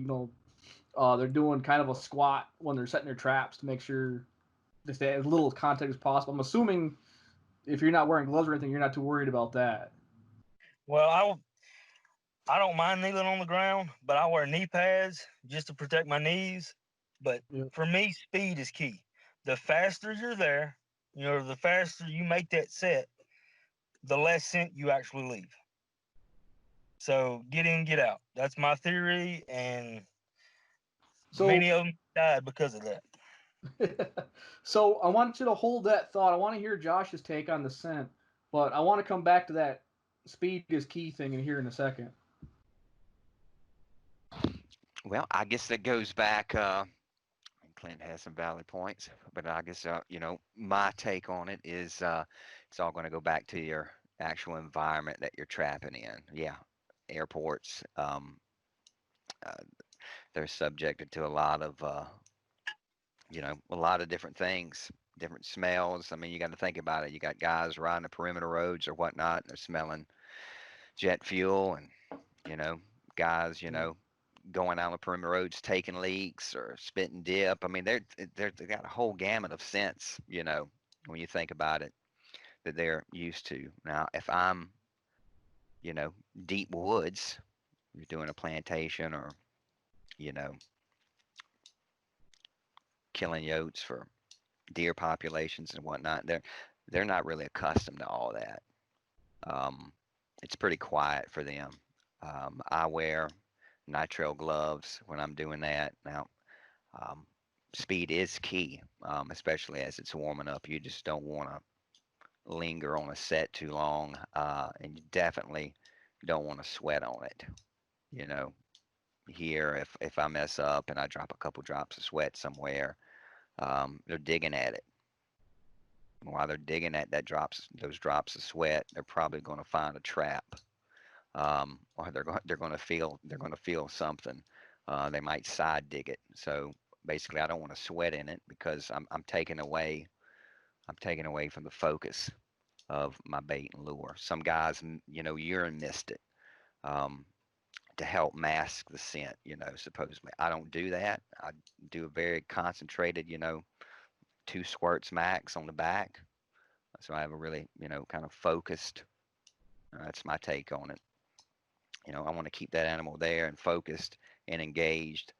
they're doing kind of a squat when they're setting their traps to make sure just as little contact as possible. I'm assuming if you're not wearing gloves or anything, you're not too worried about that. Well, I don't mind kneeling on the ground, but I wear knee pads just to protect my knees. But Yeah. for me, speed is key. The faster you're there, the faster you make that set, the less scent you actually leave. So get in, get out. That's my theory, and So, many of them died because of that. so I want you to hold that thought. I want to hear Josh's take on the scent, but I want to come back to that speed is key thing in here in a second. Well, I guess that goes back. And Clint has some valid points, but I guess my take on it is it's all going to go back to your actual environment that you're trapping in. Yeah, airports. Uh, they're subjected to a lot of different things, different smells. I mean, you got to think about it. You got guys riding the perimeter roads or whatnot, and they're smelling jet fuel, and you know, guys, going out on the perimeter roads taking leaks or spitting dip. I mean, they got a whole gamut of scents, when you think about it, that they're used to. Now, if I'm, you know, deep woods, you're doing a plantation or, you know, killing yotes for deer populations and whatnot, they're not really accustomed to all that. Um, it's pretty quiet for them. I wear nitrile gloves when I'm doing that. Now, um, speed is key, especially as it's warming up. You just don't want to linger on a set too long, and you definitely don't want to sweat on it. You know, here, if I mess up and I drop a couple drops of sweat somewhere, they're digging at it. While they're digging at those drops of sweat, they're probably going to find a trap, or they're going to feel something. They might side dig it. So basically, I don't want to sweat in it because I'm taking away from the focus of my bait and lure. Some guys, urine mist it, um, to help mask the scent. Supposedly I don't do that. I do a very concentrated, 2 squirts max on the back. So I have a really, kind of focused. That's my take on it. I want to keep that animal there and focused and engaged.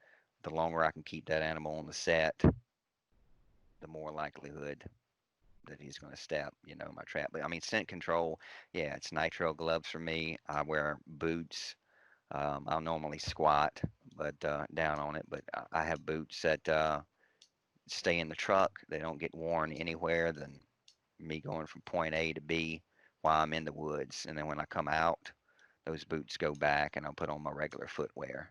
The longer I can keep that animal on the set, the more likelihood that he's going to step, my trap. But I mean, scent control, yeah, it's nitrile gloves for me. I wear boots. I'll normally squat, but down on it. But I have boots that stay in the truck. They don't get worn anywhere than me going from point A to B while I'm in the woods. And then when I come out, those boots go back and I'll put on my regular footwear.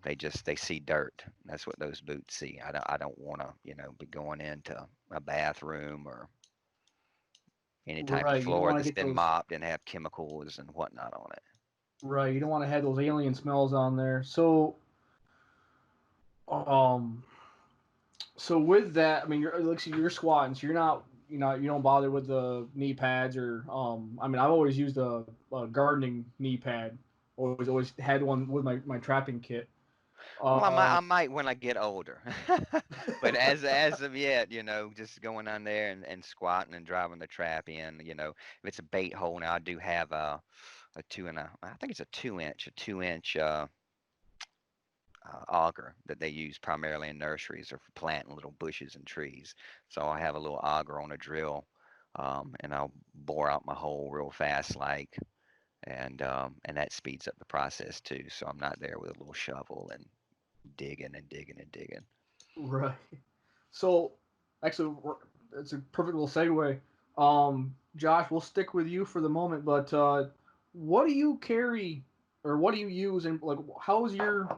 They see dirt. That's what those boots see. I don't want to be going into a bathroom or any type of Right. You don't floor want to that's get been those. mopped and have chemicals and whatnot on it. Right. You don't want to have those alien smells on there. Um. So with that, I mean, you're squatting, so you're not you don't bother with the knee pads or I mean I've always used a gardening knee pad. Always had one with my trapping kit. Well, Uh, I might when I get older, but as of yet, just going on there and squatting and driving the trap in. If it's a bait hole, now I do have I think it's a 2 inch auger that they use primarily in nurseries or for planting little bushes and trees. So I have a little auger on a drill, and I'll bore out my hole real fast, and that speeds up the process too. So I'm not there with a little shovel and digging and digging and digging. right. So actually, it's a perfect little segue. Josh, we'll stick with you for the moment, but what do you carry or what do you use and like how is your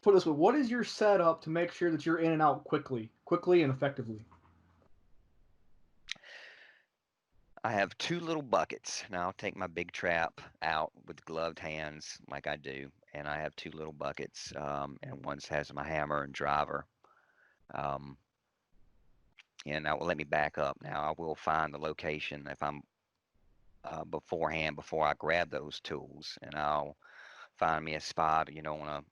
put it this way, what is your setup to make sure that you're in and out quickly and effectively? I have two little buckets. Now I'll take my big trap out with gloved hands like I do, and I have two little buckets, and one has my hammer and driver. Um, and now let me back up. Now I will find the location if I'm beforehand before I grab those tools, and I'll find me a spot, on a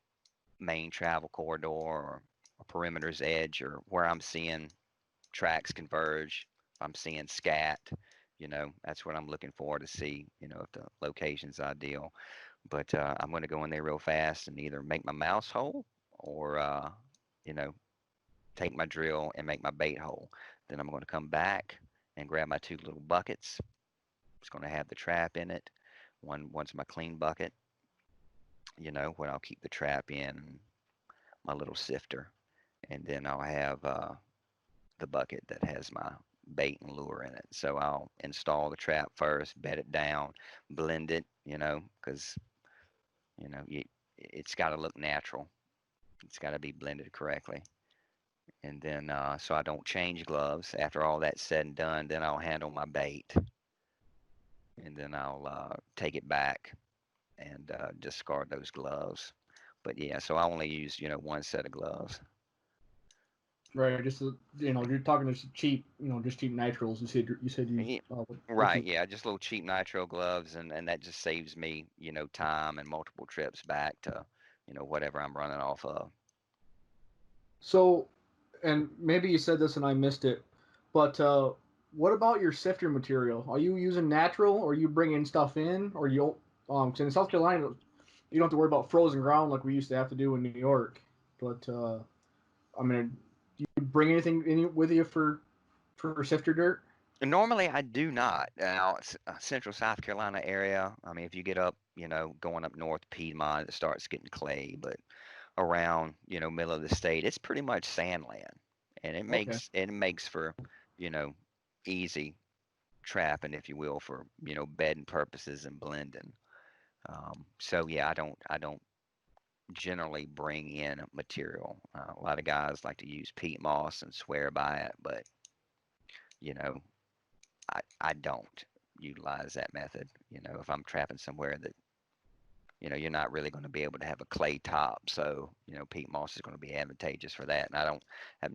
main travel corridor or a perimeter's edge or where I'm seeing tracks converge. If I'm seeing scat, that's what I'm looking for to see, if the location's ideal. But I'm going to go in there real fast and either make my mouse hole or, you know, take my drill and make my bait hole. Then I'm going to come back and grab my two little buckets. It's going to have the trap in it. One's my clean bucket, where I'll keep the trap in, my little sifter. And then I'll have the bucket that has my bait and lure in it. So I'll install the trap first, bed it down, blend it, because you know you, it's got to look natural. It's got to be blended correctly. And then so I don't change gloves. After all that's said and done, then I'll handle my bait, and then I'll take it back and discard those gloves. But yeah, so I only use one set of gloves. Right, just you're talking just cheap, just cheap nitrals. You said you Ye- what Right, you yeah, just little cheap nitro gloves, and that just saves me, time and multiple trips back to, whatever I'm running off of. so, and maybe you said this and I missed it, but what about your sifter material? Are you using natural, or are you bringing stuff in, or you 'cause in South Carolina you don't have to worry about frozen ground like we used to have to do in New York. But I mean, do you bring anything in with you for sifter dirt? And normally I do not. Now, central South Carolina area, I mean, if you get up, going up north Piedmont, it starts getting clay, but around, middle of the state, it's pretty much sand land. And Okay. it makes for, you know, easy trapping, if you will, for, bedding purposes and blending. So yeah, I don't generally bring in material. A lot of guys like to use peat moss and swear by it, but you know, I don't utilize that method. If I'm trapping somewhere that you're not really going to be able to have a clay top, so peat moss is going to be advantageous for that. And I don't have,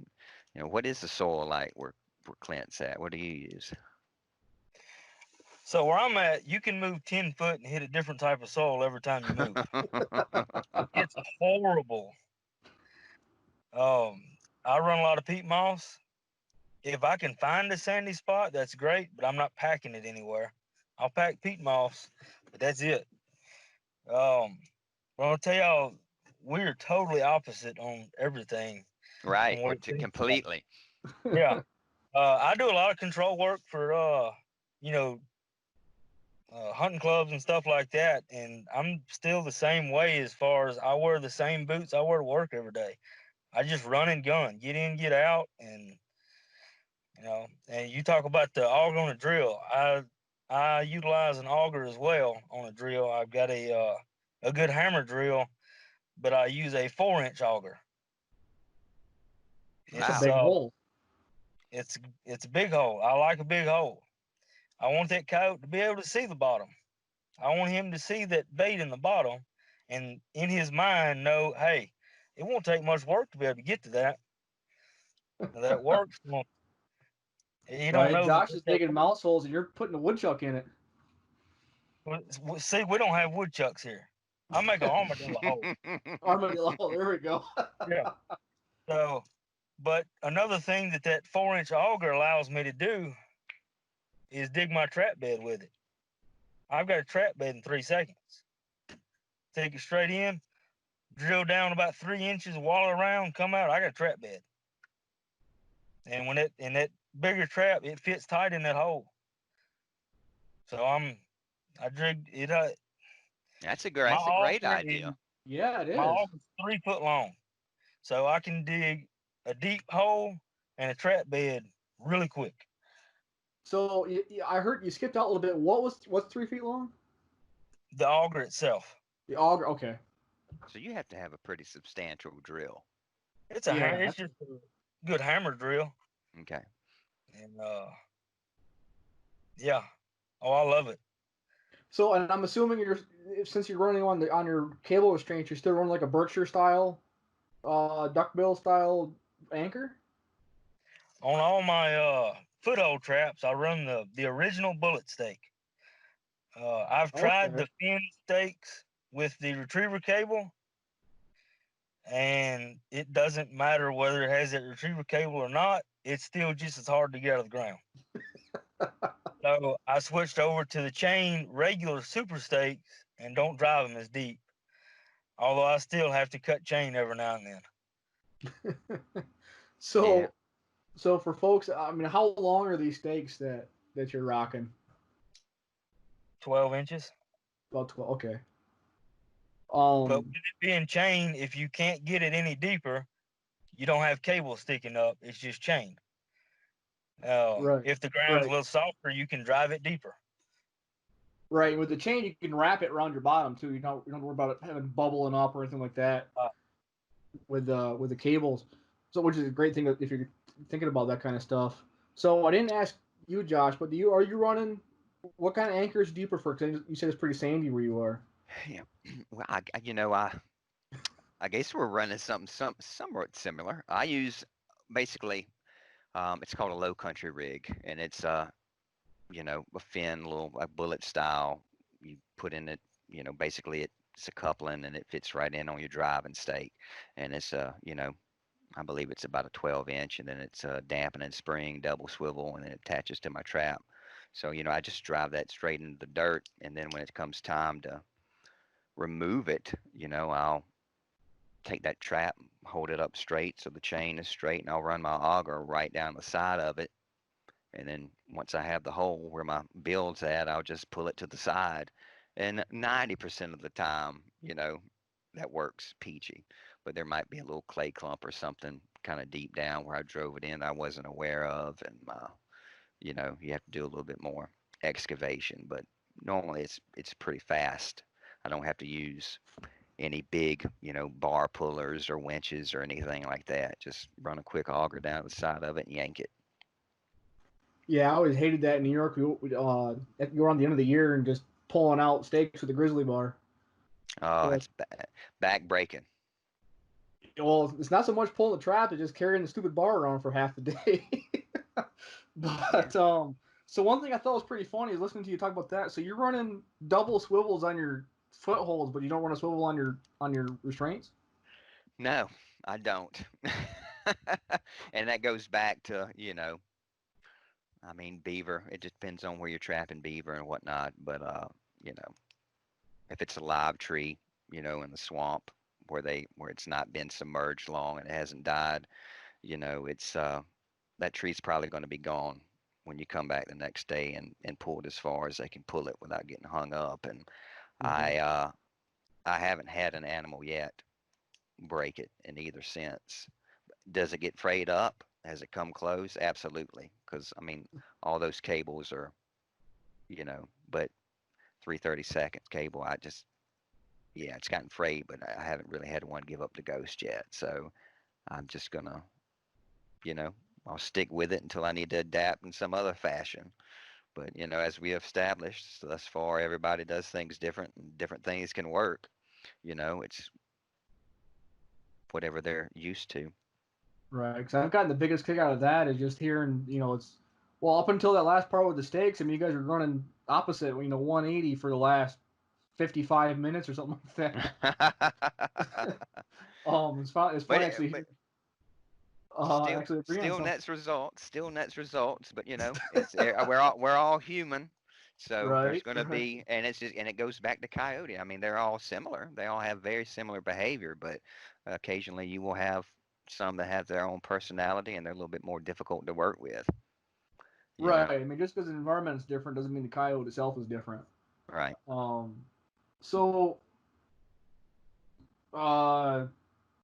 what is the soil like where Clint's at? What do you use? So where I'm at, you can move 10 foot and hit a different type of soil every time you move. It's horrible. I run a lot of peat moss. If I can find a sandy spot, that's great, but I'm not packing it anywhere. I'll pack peat moss, but that's it. But I'll tell y'all, we're totally opposite on everything. Right, On what it seems like. completely. Yeah. I do a lot of control work for, you know, hunting clubs and stuff like that, and I'm still the same way as far as I wear the same boots I wear to work every day. I just run and gun, get in, get out, and And you talk about the auger on a drill. I utilize an auger as well on a drill. I've got a good hammer drill, but I use a 4-inch auger. That's a It's Wow. big hole. it's it's a big hole. I like a big hole. I want that coyote to be able to see the bottom. I want him to see that bait in the bottom, and in his mind know, hey, it won't take much work to be able to get to that. That works. You don't Right. know Josh is that. digging mouse holes, and you're putting a woodchuck in it. See, we don't have woodchucks here. I make an armadillo hole. Armadillo. There we go. Yeah. So, but another thing that 4-inch auger allows me to do is dig my trap bed with it. I've got a trap bed in 3 seconds. Take it straight in, drill down about 3 inches, wall around, come out. I got a trap bed. And when it in that bigger trap, it fits tight in that hole. So I dig it. That's a My great auger idea. Yeah, it my is. auger's 3 foot long, so I can dig a deep hole and a trap bed really quick. So I heard you skipped out a little bit. What's 3 feet long? The auger itself, The auger. Okay. So you have to have a pretty substantial drill. Yeah. it's just a good hammer drill, Okay. and yeah, oh I love it. So, and I'm assuming since you're running on your cable restraints, you're still running like a Berkshire style, duckbill style anchor. On all my foothold traps, I run the original bullet stake. I've tried Okay. the fin stakes with the retriever cable, and it doesn't matter whether it has that retriever cable or not. It's still just as hard to get out of the ground. So I switched over to the chain regular super stakes and don't drive them as deep. Although I still have to cut chain every now and then. Yeah. So, so for folks, I mean, how long are these stakes that you're rocking? 12 inches. About 12. Okay. But with it being chain, if you can't get it any deeper, you don't have cable sticking up. It's just chain. Right. If the ground's a Right. little softer, you can drive it deeper. Right. With the chain, you can wrap it around your bottom too. You don't worry about it having bubbling up or anything like that with the cables. So, which is a great thing if you're thinking about that kind of stuff. So, I didn't ask you, Josh, but are you running? What kind of anchors do you prefer? Because you said it's pretty sandy where you are. Yeah. Well, I guess we're running something somewhat similar. I use basically it's called a low country rig, and it's a fin, little a bullet style. You put in it, basically it's a coupling and it fits right in on your driving stake, and it's I believe it's about a 12-inch, and then it's a dampening spring, double swivel, and then it attaches to my trap. So I just drive that straight into the dirt, and then when it comes time to remove it, I'll take that trap, hold it up straight so the chain is straight, and I'll run my auger right down the side of it. And then once I have the hole where my build's at, I'll just pull it to the side. And 90% of the time, that works peachy. But there might be a little clay clump or something kind of deep down where I drove it in that I wasn't aware of. And, you have to do a little bit more excavation. But normally it's pretty fast. I don't have to use any big, bar pullers or winches or anything like that. Just run a quick auger down the side of it and yank it. Yeah, I always hated that in New York. You were on the end of the year and just pulling out stakes with a grizzly bar. Oh, But it's back breaking. well, it's not so much pulling the trap; it's just carrying the stupid bar around for half the day. Yeah. But so one thing I thought was pretty funny is listening to you talk about that. So you're running double swivels on your footholds, but you don't run a swivel on your restraints. No, I don't. And that goes back to, I mean, beaver. It just depends on where you're trapping beaver and whatnot. But you know, if it's a live tree, in the swamp where it's not been submerged long and it hasn't died, it's that tree's probably going to be gone when you come back the next day and pull it as far as they can pull it without getting hung up. And Mm-hmm. I haven't had an animal yet break it in either sense. Does it get frayed up? Has it come close? Absolutely. Because, I mean, all those cables are, but 3/32 cable, yeah, it's gotten frayed, but I haven't really had one give up the ghost yet. So I'm just going to, you know, I'll stick with it until I need to adapt in some other fashion. But, as we have established thus far, everybody does things different and different things can work. It's whatever they're used to. Right, because I've gotten the biggest kick out of that is just hearing, it's Well, up until that last part with the stakes, I mean, you guys were running opposite, 180 for the last 55 minutes or something like that. It's But fun actually. Actually agreeing on still something. nets results. But it's we're all human, so there's Right. going to be, and it goes back to Coyote. I mean, they're all similar. They all have very similar behavior, but occasionally you will have some that have their own personality and they're a little bit more difficult to work with. Right. I mean, just because the environment is different doesn't mean the coyote itself is different. Right. So, trying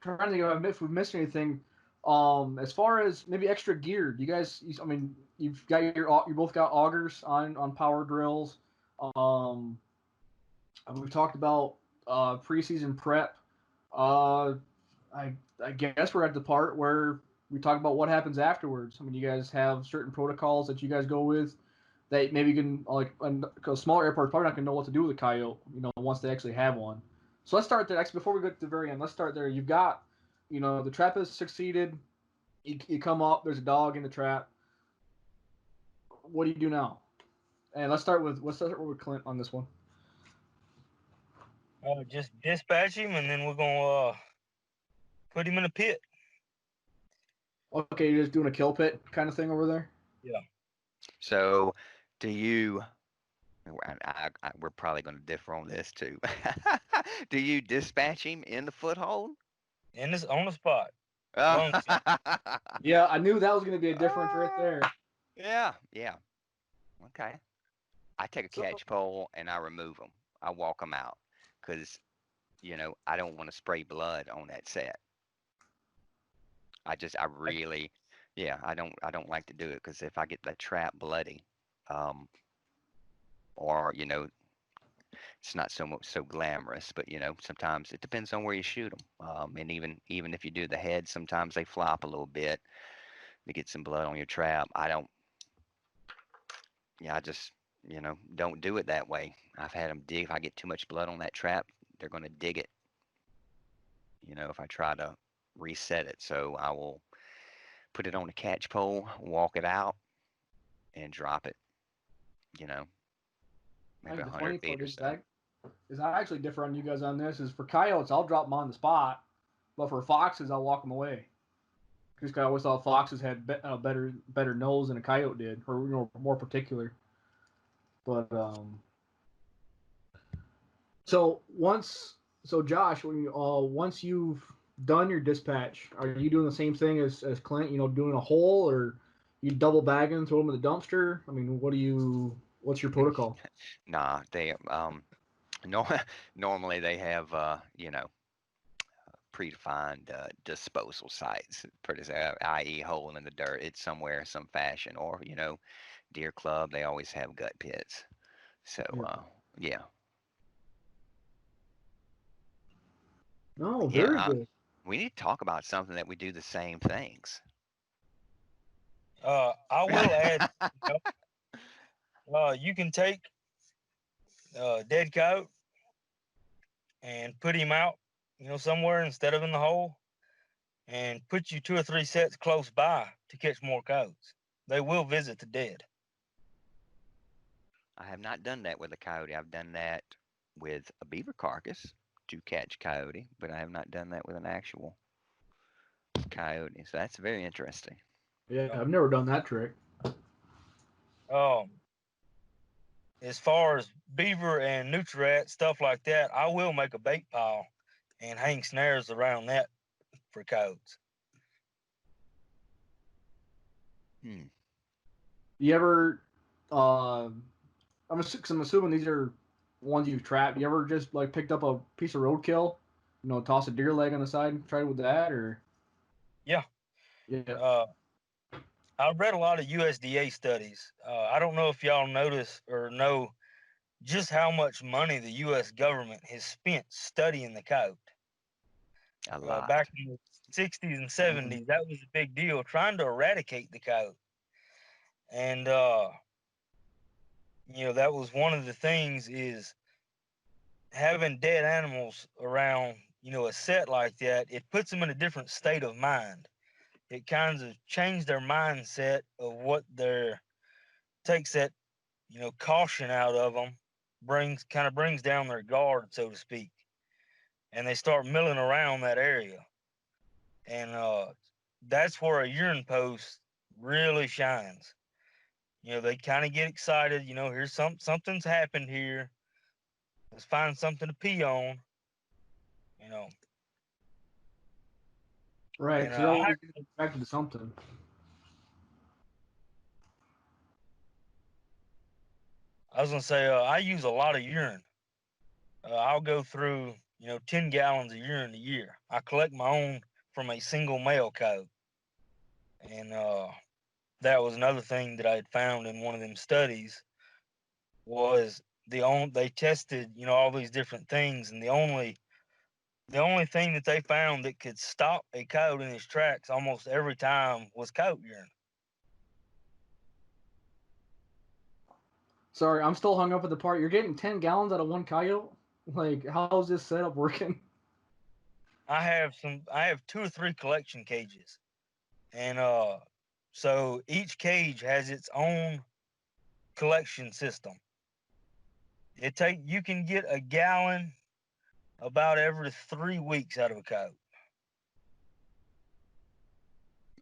to think if we've missed anything. As far as maybe extra gear, do you guys? I mean, you both got augers on power drills. Um, we've talked about preseason prep. Uh, I guess we're at the part where we talk about what happens afterwards. I mean, you guys have certain protocols that you guys go with that maybe you can because smaller airports probably not gonna know what to do with a coyote. Once they actually have one. So let's start there. Actually, before we go to the very end, let's start there. You've got, the trap has succeeded. You come up. There's a dog in the trap. What do you do now? And let's start with Clint on this one. Just dispatch him, and then we're gonna put him in a pit. Okay, you're just doing a kill pit kind of thing over there. Yeah. So, do you? We're probably going to differ on this too. Do you dispatch him in the foothold? On the spot. Long Yeah, I knew that was going to be a difference right there. Yeah. Okay. I take a catch pole and I remove them. I walk them out because, I don't want to spray blood on that set. I really, yeah, I don't like to do it because if I get that trap bloody, or it's not so glamorous, but sometimes it depends on where you shoot them. And even if you do the head, sometimes they flop a little bit to get some blood on your trap. I just don't do it that way. I've had them dig. If I get too much blood on that trap, they're going to dig it. If I try to reset it, so I will put it on a catch pole, walk it out, and drop it. Maybe The funny 100 feet part or is so. I actually differ on you guys on this. Is for coyotes, I'll drop them on the spot, but for foxes, I'll walk them away. Because I always thought foxes had better nose than a coyote did, or more particular. But so Josh, once you've done your dispatch, are you doing the same thing as Clint? Doing a hole, or you double bag them, throw them in the dumpster? I mean, what's your protocol? Nah, they no, normally they have predefined disposal sites, i.e., hole in the dirt. It's somewhere, some fashion, or deer club. They always have gut pits. So yeah. No, very Yeah, good. we need to talk about something that we do the same things. I will add, you can take dead coyote and put him out, somewhere instead of in the hole, and put you 2 or 3 sets close by to catch more coyotes. They will visit the dead. I have not done that with a coyote. I've done that with a beaver carcass to catch coyote, but I have not done that with an actual coyote. So that's very interesting. Yeah, I've never done that trick. As far as beaver and nutria, stuff like that, I will make a bait pile and hang snares around that for coyotes. You ever? I'm assuming these are ones you've trapped. You ever just picked up a piece of roadkill, toss a deer leg on the side and try with that, or? Yeah. Yeah. I've read a lot of USDA studies. I don't know if y'all notice or know just how much money the U.S. government has spent studying the coyote. A lot. Back in the 60s and 70s, that was a big deal, trying to eradicate the coyote. And, that was one of the things is having dead animals around, a set like that, it puts them in a different state of mind. It kind of changed their mindset of what they're takes that, caution out of them, brings down their guard, so to speak, and they start milling around that area. And that's where a urine post really shines. They kind of get excited. Here's something's happened here. Let's find something to pee on. Right, And because they're always attracted to something. I was gonna say I use a lot of urine. I'll go through 10 gallons of urine a year. I collect my own from a single male coat, and that was another thing that I had found in one of them studies was they tested all these different things, and the only thing that they found that could stop a coyote in his tracks almost every time was coyote urine. Sorry, I'm still hung up at the part. You're getting 10 gallons out of one coyote? Like, how's this setup working? I have 2 or 3 collection cages, and so each cage has its own collection system. You can get a gallon about every 3 weeks out of a coyote.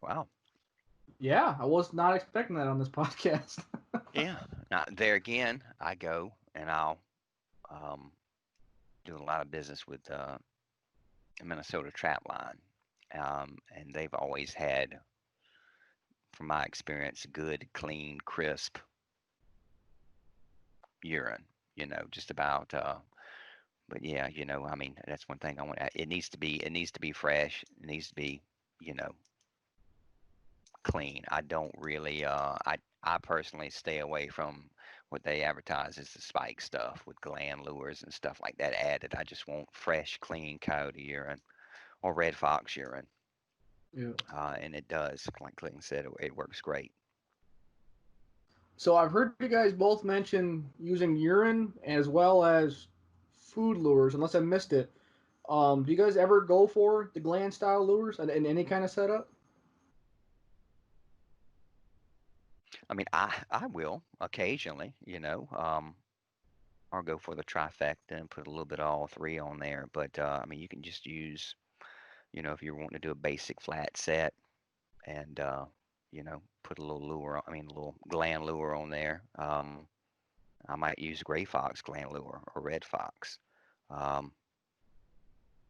Wow. Yeah, I was not expecting that on this podcast. Yeah. Now there again, I go and I'll do a lot of business with Minnesota Trap Line, and they've always had, from my experience, good, clean, crisp urine. Just about. But yeah, I mean, that's one thing I want. It needs to be fresh. It needs to be, you know, clean. I don't really. I personally stay away from what they advertise as the spike stuff with gland lures and stuff like that added. I just want fresh, clean coyote urine or red fox urine. Yeah. And it does, like Clinton said, it works great. So I've heard you guys both mention using urine as well as food lures, unless I missed it. Do you guys ever go for the gland style lures in any kind of setup? I mean, I will occasionally, or go for the trifecta and put a little bit of all three on there. But I mean, you can just use, if you're wanting to do a basic flat set and put a little lure, I mean, a little gland lure on there. I might use gray fox gland lure or red fox. Um,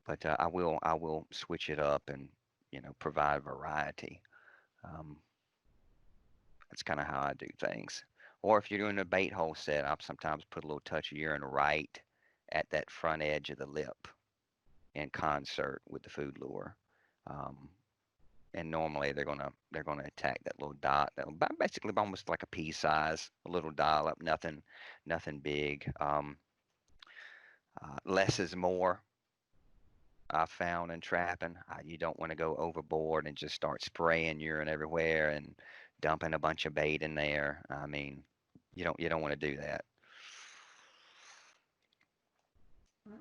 but I will switch it up and provide variety. Um, that's kind of how I do things. Or if you're doing a bait hole set, I'll sometimes put a little touch of urine right at that front edge of the lip in concert with the food lure. Um, and normally they're gonna attack that little dot, basically almost like a pea size, a little dollop, nothing big. Less is more. I've found in trapping, you don't want to go overboard and just start spraying urine everywhere and dumping a bunch of bait in there. I mean, you don't want to do that.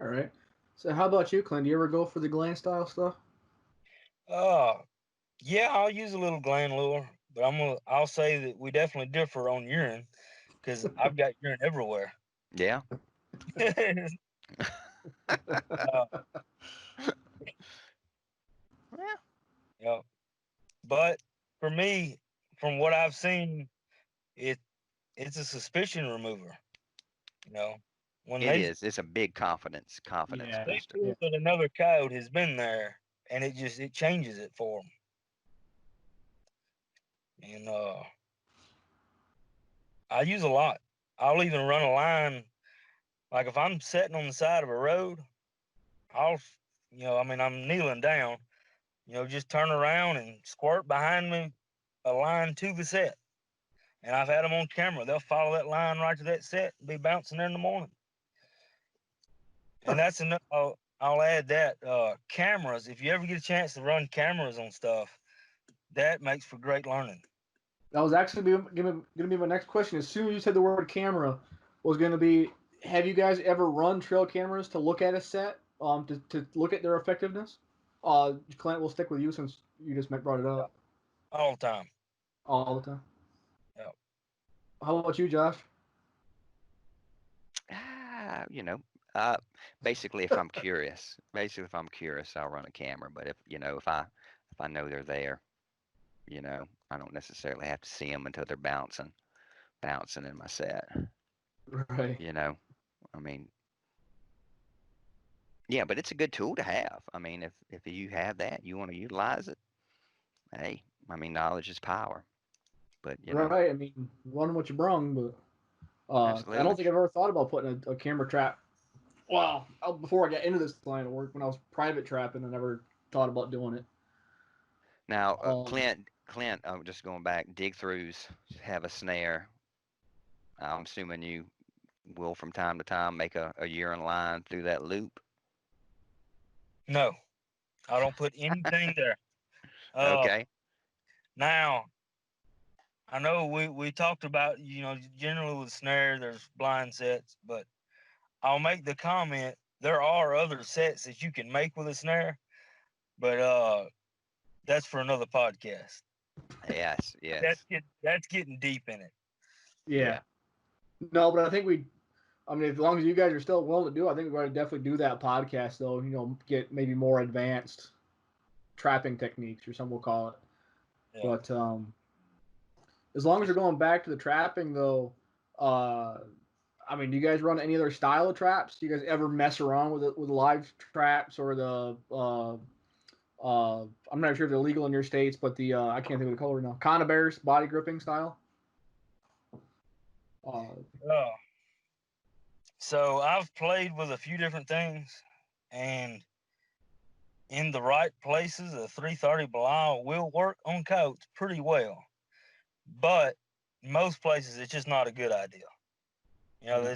All right. So how about you, Clint? Do you ever go for the gland style stuff? Uh, yeah, I'll use a little gland lure, but I'll say that we definitely differ on urine because I've got urine everywhere. Yeah. uh, Yeah. yeah, but for me, from what I've seen, it it's a suspicion remover. You know, when It is. It's a big confidence Yeah. they booster. feel that another coyote has been there, and it changes it for them. And I use a lot. I'll even run a line. Like if I'm sitting on the side of a road, I'll, I mean, I'm kneeling down, just turn around and squirt behind me a line to the set. And I've had them on camera. They'll follow that line right to that set and be bouncing there in the morning. And that's enough. I'll add that cameras. If you ever get a chance to run cameras on stuff, that makes for great learning. That was actually going to be my next question. As soon as you said the word camera, was going to be, have you guys ever run trail cameras to look at a set, to look at their effectiveness? Clint, we'll stick with you since you just brought it Yeah, up all the time. all the time. Yeah. How about you, Josh? You know, uh, basically, if I'm curious, I'll run a camera. But if I know they're there, I don't necessarily have to see them until they're bouncing in my set. Right. You know, I mean, yeah, but it's a good tool to have. I mean, if you have that, you want to utilize it. Hey, I mean, knowledge is power. But Right. I mean, run what you brung, but I don't absolutely. think I've ever thought about putting a camera trap. Well, before I got into this line of work, when I was private trapping, I never thought about doing it. Now, Um, Clint, just going back, dig throughs have a snare. I'm assuming you will from time to time make a urine line through that loop. No, I don't put anything there. Okay. Now I know we talked about, generally with snare there's blind sets, but I'll make the comment there are other sets that you can make with a snare, but that's for another podcast. Yes. Yes. That's getting deep in it. yeah. Yeah. No, but I mean, as long as you guys are still willing to do it, I think we're going to definitely do that podcast, though. Get maybe more advanced trapping techniques, or some we'll call it. Yeah. But as long as you're going back to the trapping, though, uh, I mean, do you guys run any other style of traps? Do you guys ever mess around with live traps or the I'm not sure if they're legal in your states, but the I can't think of the color now. Conibears body gripping style. Uh, Uh, so I've played with a few different things, and in the right places, a 330 Belial will work on coats pretty well. But most places, it's just not a good idea. Yeah.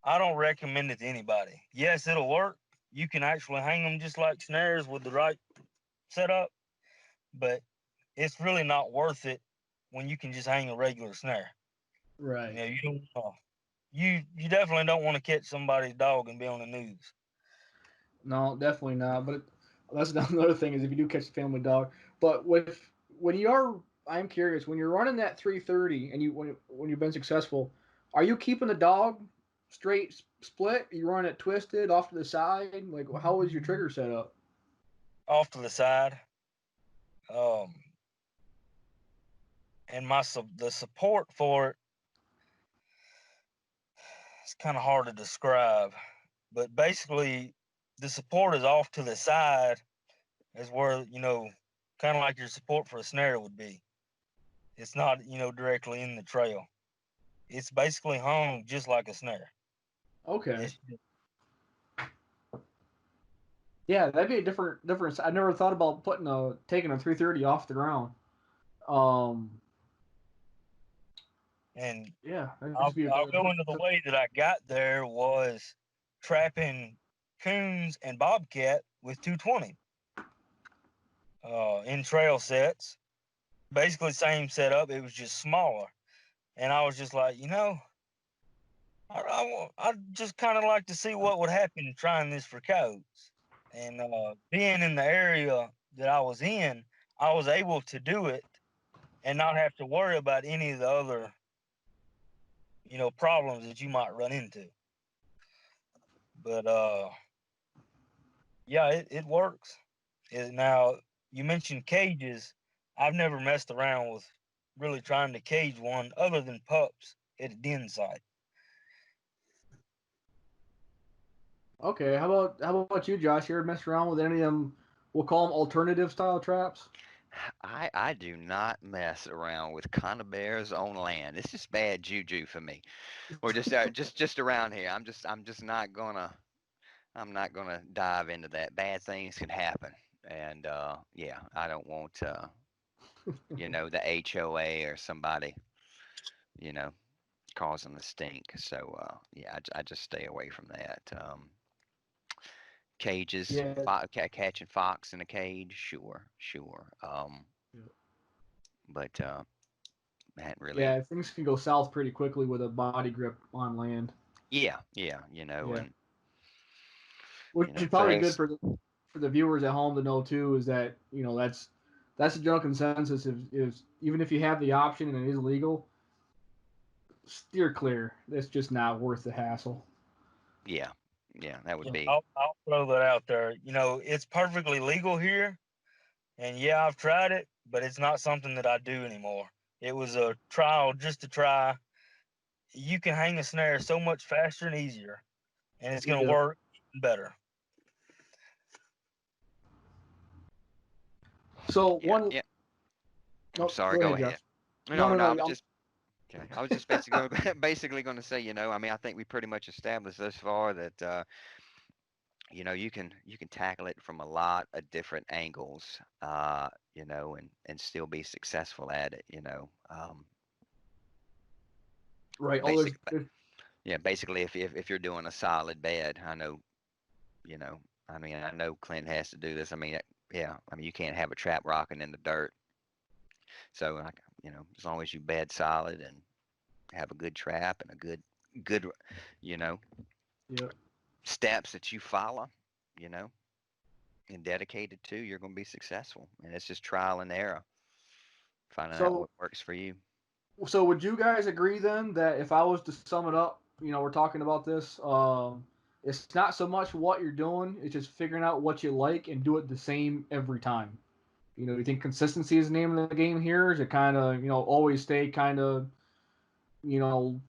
I don't recommend it to anybody. Yes, it'll work. You can actually hang them just like snares with the right setup, but it's really not worth it when you can just hang a regular snare. Right. You don't. You definitely don't want to catch somebody's dog and be on the news. No, definitely not. But that's another thing is if you do catch a family dog. But when you are, I'm curious when you're running that 330 and when you've been successful, are you keeping the dog straight split? Are you running it twisted off to the side? Like how is your trigger set up? Off to the side. Um, and the support for it, it's kind of hard to describe, but basically the support is off to the side is where kind of like your support for a snare would be. It's not directly in the trail. It's basically hung just like a snare. Okay. It's, Yeah, that'd be a difference. I never thought about taking a 330 off the ground. Um, and yeah, that'd I'll, just be I'll go into the way that I got there was trapping coons and bobcat with 220 in trail sets. Basically same setup. It was just smaller, and I was just like, I just kind of like to see what would happen trying this for coats. And being in the area that I was in, I was able to do it and not have to worry about any of the other, problems that you might run into. But yeah, it works. Now, you mentioned cages. I've never messed around with really trying to cage one other than pups at a den site. Okay, how about you, Josh? You ever messed around with any of them? We'll call them alternative style traps. I do not mess around with conibears on land. It's just bad juju for me. Or just around here. I'm just not gonna dive into that. Bad things can happen, and yeah, I don't want the HOA or somebody you know causing the stink. So yeah, I just stay away from that. Cages, Yeah, catching fox in a cage, sure, sure. But that really, yeah, things can go south pretty quickly with a body grip on land. yeah, yeah, Yeah, and which is probably good trails. for the viewers at home to know too. Is that that's the general consensus. Is even if you have the option and it is legal, steer clear. It's just not worth the hassle. Yeah, that would be. I'll throw that out there. It's perfectly legal here, and yeah, I've tried it, but it's not something that I do anymore. It was a trial just to try. You can hang a snare so much faster and easier, and it's going to Yeah. work even better. So Yeah, one. yeah. I'm Nope, sorry. go Go ahead, ahead. Jeff. No, No, no, no. I no. was just okay. I was just basically going to say, I mean, I think we pretty much established thus far that you can tackle it from a lot of different angles, and still be successful at it. Right. Oh, Basic, there's yeah. Basically, if you're doing a solid bed, I know, you know, I mean, I know Clint has to do this. I mean, yeah. I mean, you can't have a trap rocking in the dirt. So, as long as you bed solid and have a good trap and a good, you know, yeah. steps that you follow, you know, and dedicated to, you're going to be successful. And it's just trial and error, finding out So what works for you. so would you guys agree then that if I was to sum it up, we're talking about this, it's not so much what you're doing, it's just figuring out what you like and do it the same every time. You think consistency is the name of the game here? Is it kind of, always stay kind of, you know,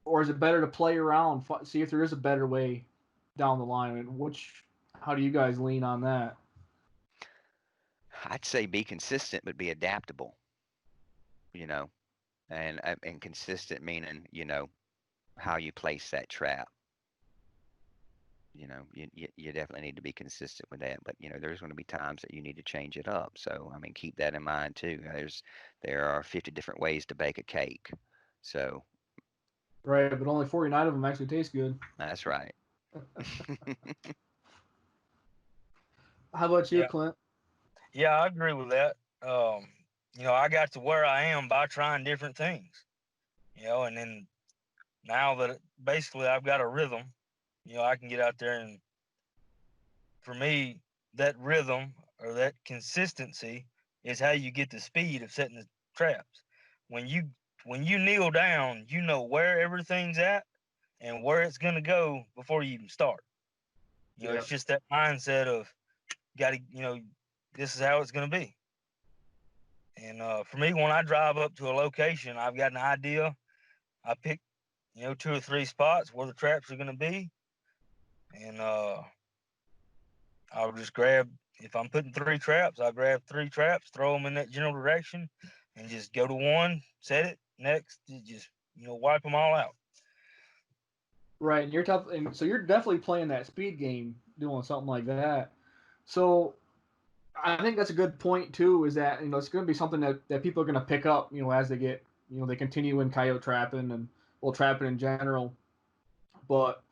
or is it better to play around, see if there is a better way down the line? And how do you guys lean on that? I'd say be consistent, but be adaptable, you know, and consistent meaning, how you place that trap. You definitely need to be consistent with that, but there's going to be times that you need to change it up. So I mean, keep that in mind too. There are 50 different ways to bake a cake, so Right, but only 49 of them actually taste good. that's right. How about you, Yeah, Clint? yeah, I agree with that. I got to where I am by trying different things. And then now that basically I've got a rhythm, I can get out there, and for me, that rhythm or that consistency is how you get the speed of setting the traps. When you when you kneel down, you know where everything's at and where it's gonna go before you even start. Yeah. It's just that mindset of gotta, this is how it's gonna be. And for me, when I drive up to a location, I've got an idea. I pick, two or three spots where the traps are gonna be, and I'll just grab, if I'm putting three traps, I'll grab three traps, throw them in that general direction, and just go to one, set it, next, just, wipe them all out. Right, and you're tough, and so you're definitely playing that speed game, doing something like that. So I think that's a good point too. Is that it's going to be something that people are going to pick up, as they get, they continue in coyote trapping and well trapping in general. But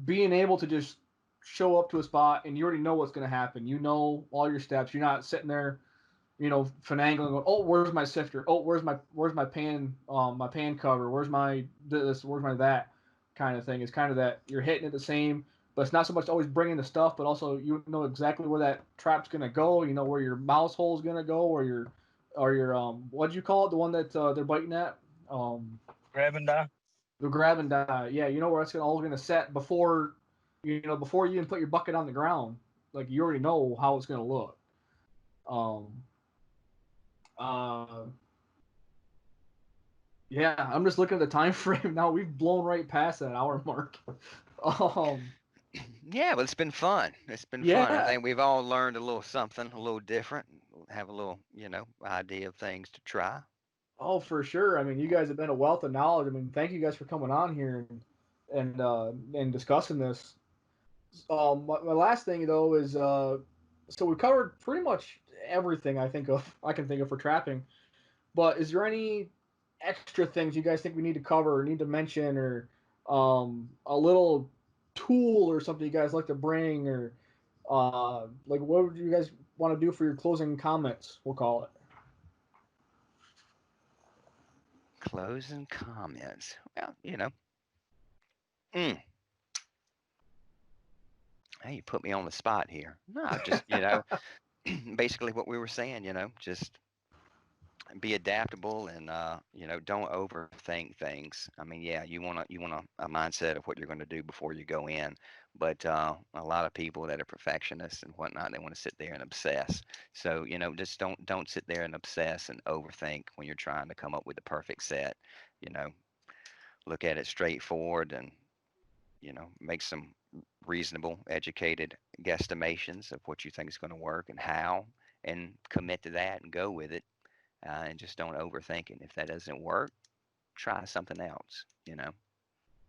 being able to just show up to a spot and you already know what's going to happen. You know all your steps. You're not sitting there, finagling, going, oh, where's my sifter? Oh, where's my pan cover? Where's my this? Where's my that? Kind of thing. It's kind of that you're hitting it the same, but it's not so much always bringing the stuff, but also you know exactly where that trap's gonna go. You know where your mouse hole's gonna go, or your what'd you call it? The one that they're biting at. Grab and die. The grab and die. Yeah, you know where it's all gonna set before you even put your bucket on the ground. Like you already know how it's gonna look. Um, uh, Yeah, I'm just looking at the time frame now. We've blown right past that hour mark. Um, Yeah, but it's been fun. It's been fun. I yeah. think we've all learned a little something, a little different, have a little, idea of things to try. Oh, for sure. I mean, you guys have been a wealth of knowledge. I mean, thank you guys for coming on here and discussing this. My last thing though is so we covered pretty much everything I can think of for trapping. But is there any extra things you guys think we need to cover or need to mention or a little tool or something you guys like to bring or like what would you guys want to do for your closing comments? We'll call it. Closing comments. Well, mm, hey, you put me on the spot here. No, just, basically what we were saying, just be adaptable and don't overthink things. I mean, yeah, you want a mindset of what you're going to do before you go in, but a lot of people that are perfectionists and whatnot, they want to sit there and obsess. So just don't sit there and obsess and overthink when you're trying to come up with the perfect set. You know, look at it straightforward and make some reasonable, educated guesstimations of what you think is going to work and how, and commit to that and go with it, and just don't overthink it. If that doesn't work, try something else.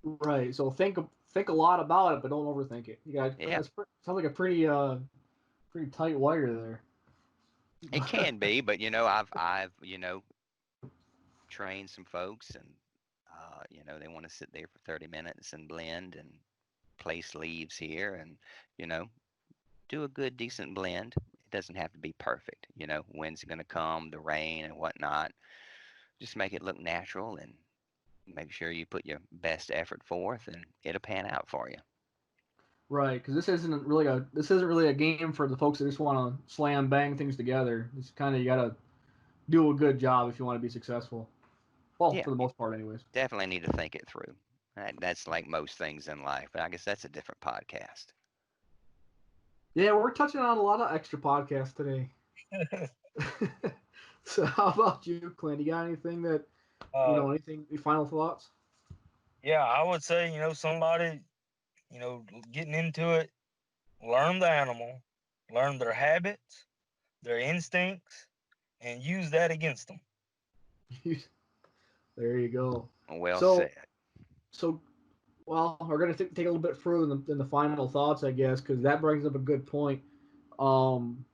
Right. So think a lot about it, but don't overthink it. You got Yeah, sounds like a pretty tight wire there. it can be, but I've trained some folks, and they want to sit there for 30 minutes and blend and place leaves here, and you know do a good decent blend. It doesn't have to be perfect. When's it going to come, the rain and whatnot. Just make it look natural and make sure you put your best effort forth, and it'll pan out for you. Right, because this isn't really a game for the folks that just want to slam bang things together. It's kind of you gotta do a good job if you want to be successful. Well, Yeah, for the most part, anyways. definitely need to think it through. That's like most things in life, but I guess that's a different podcast. Yeah, we're touching on a lot of extra podcasts today. So, how about you, Clint? You got anything anything? Any final thoughts? Yeah, I would say, somebody, getting into it, learn the animal, learn their habits, their instincts, and use that against them. There you go. Well So, said. so well, we're gonna take a little bit further than the final thoughts, I guess, because that brings up a good point. Um,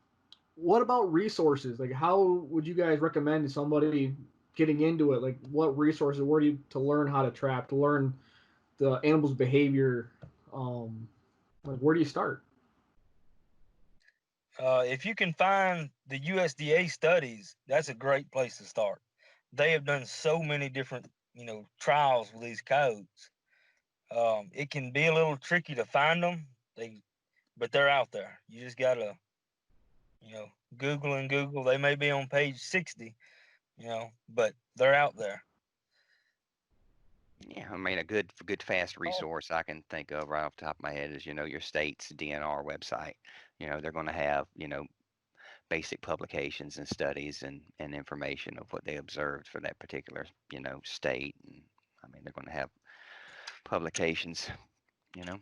what about resources? Like, how would you guys recommend somebody getting into it? Like, what resources? Where do you to learn how to trap, to learn the animal's behavior? Um, like, where do you start? If you can find the USDA studies, that's a great place to start. They have done so many different, trials with these codes. It can be a little tricky to find them, but they're out there. You just gotta, Google and Google. They may be on page 60, but they're out there. Yeah, I mean, a good fast Oh, resource I can think of right off the top of my head is your state's DNR website. They're going to have basic publications and studies and information of what they observed for that particular state, and I mean they're going to have publications you know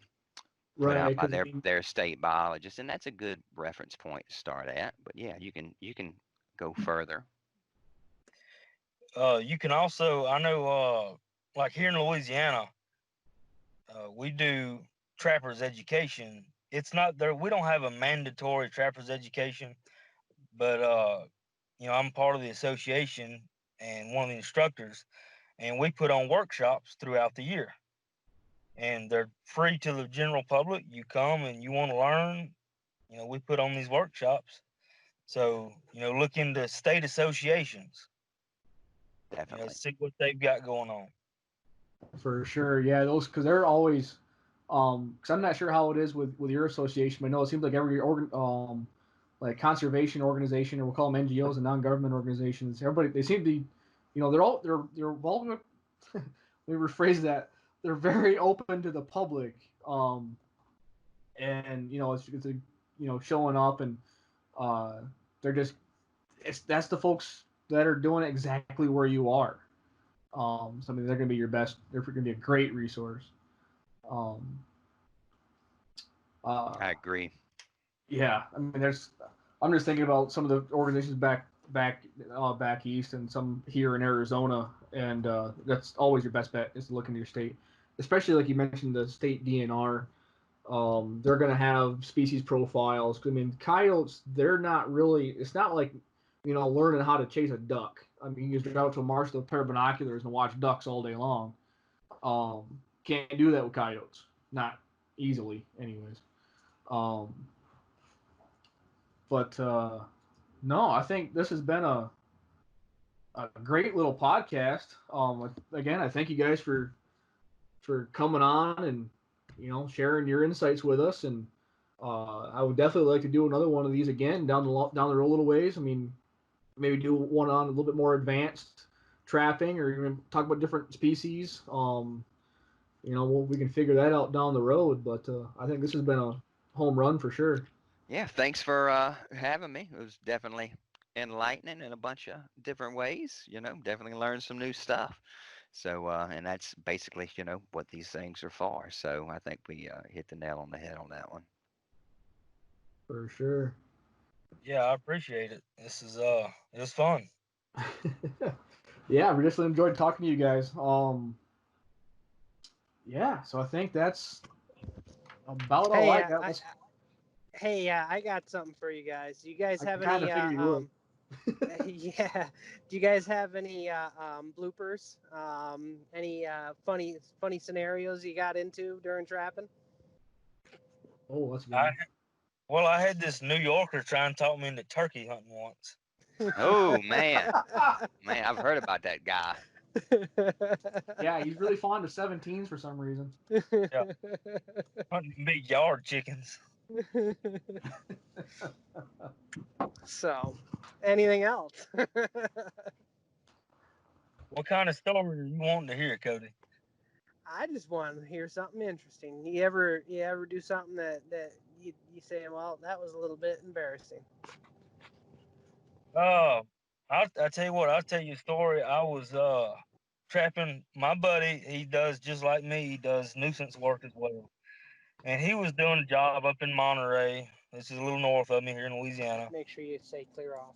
put Right, out by because I their mean, their state biologists, and that's a good reference point to start at. But yeah, you can go further. you can also, I know, like here in Louisiana, we do trappers education. It's not there. We don't have a mandatory trappers education, but I'm part of the association and one of the instructors, and we put on workshops throughout the year, and they're free to the general public. You come and you want to learn. We put on these workshops. So look into state associations. Definitely. See what they've got going on. for sure, yeah, those because they're always, because I'm not sure how it is with your association, but I know it seems like every like conservation organization, or we'll call them NGOs and non-government organizations. Everybody they seem to be, they're all. Let me rephrase that. They're very open to the public, and it's a, showing up and uh, they're just that's the folks that are doing it exactly where you are. So I mean, they're gonna be your best. They're gonna be a great resource. Um, uh, I agree. yeah, I mean, there's. I'm just thinking about some of the organizations back east and some here in Arizona, and that's always your best bet is to look into your state, especially like you mentioned the state DNR. They're going to have species profiles. I mean, coyotes, they're not really. It's not like learning how to chase a duck. I mean, you just go out to a marsh with a pair of binoculars and watch ducks all day long. Can't do that with coyotes. Not easily, anyways. Um, but no, I think this has been a great little podcast. Again, I thank you guys for coming on and sharing your insights with us. And I would definitely like to do another one of these again down the road a little ways. I mean, maybe do one on a little bit more advanced trapping, or even talk about different species. We can figure that out down the road. But I think this has been a home run for sure. Yeah, thanks for having me. It was definitely enlightening in a bunch of different ways. Definitely learned some new stuff. So, and that's basically, what these things are for. So I think we hit the nail on the head on that one. For sure. Yeah, I appreciate it. It was fun. Yeah, we just enjoyed talking to you guys. Yeah, so I think that's about all Hey, I got. I got something for you guys. Do you guys I have kind any? of figured you would. Yeah. Do you guys have any bloopers? Any funny scenarios you got into during trapping? Oh, that's I good. Well, I had this New Yorker try and talk me into turkey hunting once. Oh man, man, I've heard about that guy. Yeah, he's really fond of 17s for some reason. Yeah, hunting big yard chickens. So, anything else? What kind of story are you wanting to hear, Cody? I just want to hear something interesting. You ever do something that you say, well, that was a little bit embarrassing. Uh, I tell you what, I'll tell you a story. I was trapping my buddy. He does just like me. He does nuisance work as well, and he was doing a job up in Monterey. This is a little north of me here in Louisiana. Make sure you say clear off.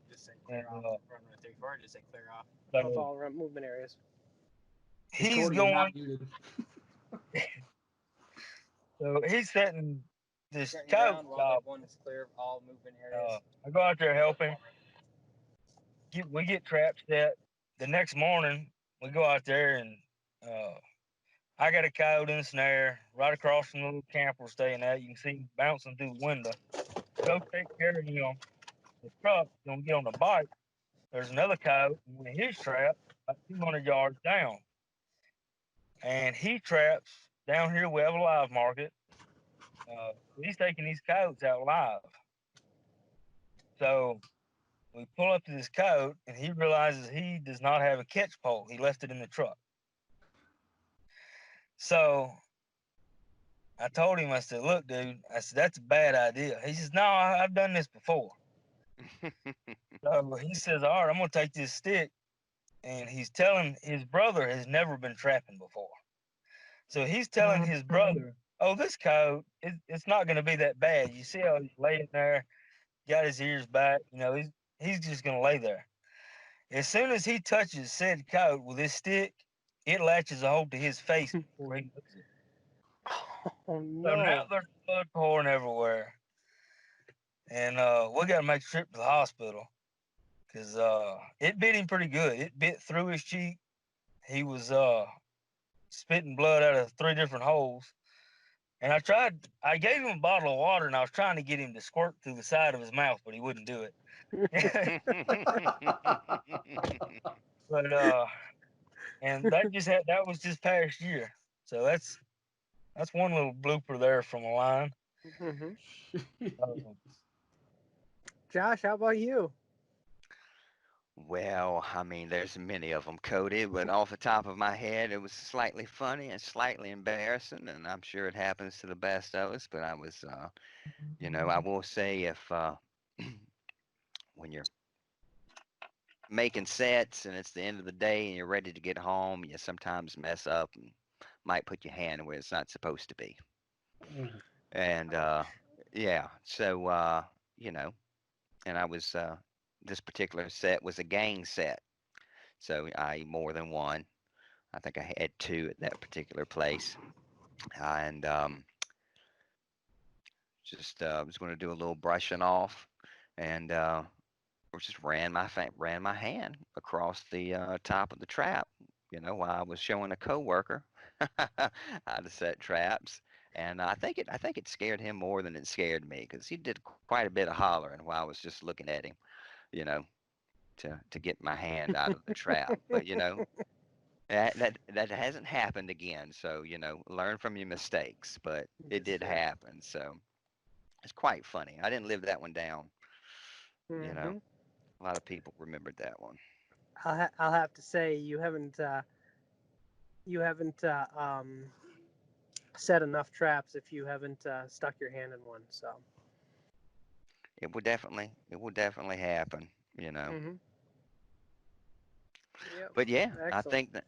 Just say clear And, off. Run right 34. Just say clear off. Of so all movement areas. he's Cody, you're going. not muted. So he's setting this Setting coat ground while job. that one is clear of all movement areas. I go out there helping. We get traps set. The next morning, we go out there and uh, I got a coyote in the snare right across from the little camp we're staying at. You can see him bouncing through the window. Go take care of him. The truck's gonna get on the bike. There's another coyote in his trap about 200 yards down, and he traps down here. We have a live market. He's taking these coyotes out live. So we pull up to this coyote, and he realizes he does not have a catch pole. He left it in the truck. So I told him, I said, look, dude, I said, that's a bad idea. He says, no, I've done this before. So he says, all right, I'm going to take this stick. And he's telling his brother has never been trapping before. So he's telling his brother, oh, this coyote, it's not going to be that bad. You see how he's laying there, got his ears back, he's just going to lay there. As soon as he touches said coyote with his stick, it latches a hold to his face before he looks it. Oh So now no. there's blood pouring everywhere. And we got to make a trip to the hospital because it bit him pretty good. It bit through his cheek. He was spitting blood out of 3 different holes. And I gave him a bottle of water and I was trying to get him to squirt through the side of his mouth, but he wouldn't do it. But and that was just past year. So that's one little blooper there from a line. Josh, how about you? Well, I mean, there's many of them, Cody, but off the top of my head, it was slightly funny and slightly embarrassing, and I'm sure it happens to the best of us. But I was, I will say if when you're making sets and it's the end of the day and you're ready to get home, you sometimes mess up and might put your hand where it's not supposed to be. And yeah, so and I was this particular set was a gang set, so I more than one. I think I had 2 at that particular place, and just was going to do a little brushing off, and just ran my hand across the top of the trap. While I was showing a coworker how to set traps, and I think it scared him more than it scared me because he did quite a bit of hollering while I was just looking at him, you know, to get my hand out of the trap. But that hasn't happened again. So learn from your mistakes. But it did happen. So it's quite funny. I didn't live that one down. You know, A lot of people remembered that one. I'll have to say you haven't set enough traps if you haven't stuck your hand in one. So. It will definitely happen, you know. Mhm. Yep. But yeah, I Excellent. think that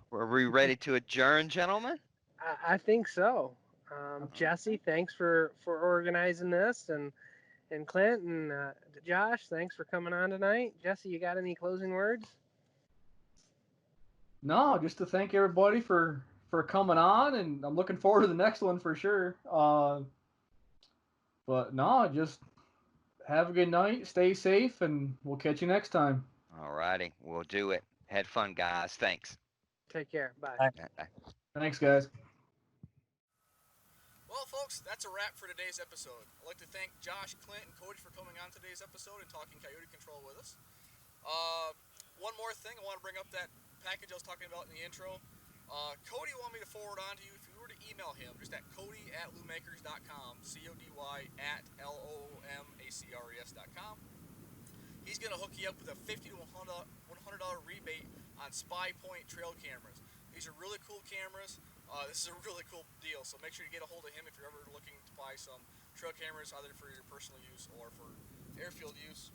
were we ready to adjourn, gentlemen? I think so. Uh, Jesse, thanks for organizing this, and Clint and Josh, thanks for coming on tonight. Jesse, you got any closing words? No, just to thank everybody for coming on, and I'm looking forward to the next one for sure. But no, just have a good night, stay safe, and we'll catch you next time. All righty, we'll do it. Had fun, guys. Thanks. Take care. Bye. Thanks, guys. Well, folks, that's a wrap for today's episode. I'd like to thank Josh, Clint, and Cody for coming on today's episode and talking coyote control with us. One more thing, I want to bring up that package I was talking about in the intro. Cody wanted me to forward on to you. If you were to email him, just at cody@loomacres.com, CODY@LOOMACRES.com. He's going to hook you up with a $50 to $100 rebate on Spy Point trail cameras. These are really cool cameras. This is a really cool deal, so make sure you get a hold of him if you're ever looking to buy some trail cameras, either for your personal use or for airfield use.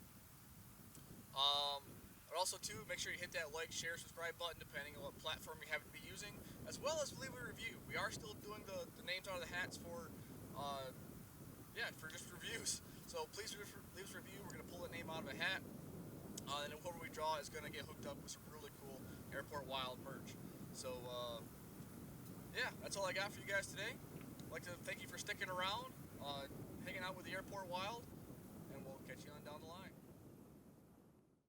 But also, too, make sure you hit that like, share, subscribe button, depending on what platform you happen to be using, as well as leave a review. We are still doing the names out of the hats for just reviews. So please leave us a review. We're going to pull the name out of a hat, and whoever we draw is going to get hooked up with some really cool Airport Wild merch. So, that's all I got for you guys today. I'd like to thank you for sticking around, hanging out with the Airport Wild, and we'll catch you on down the line.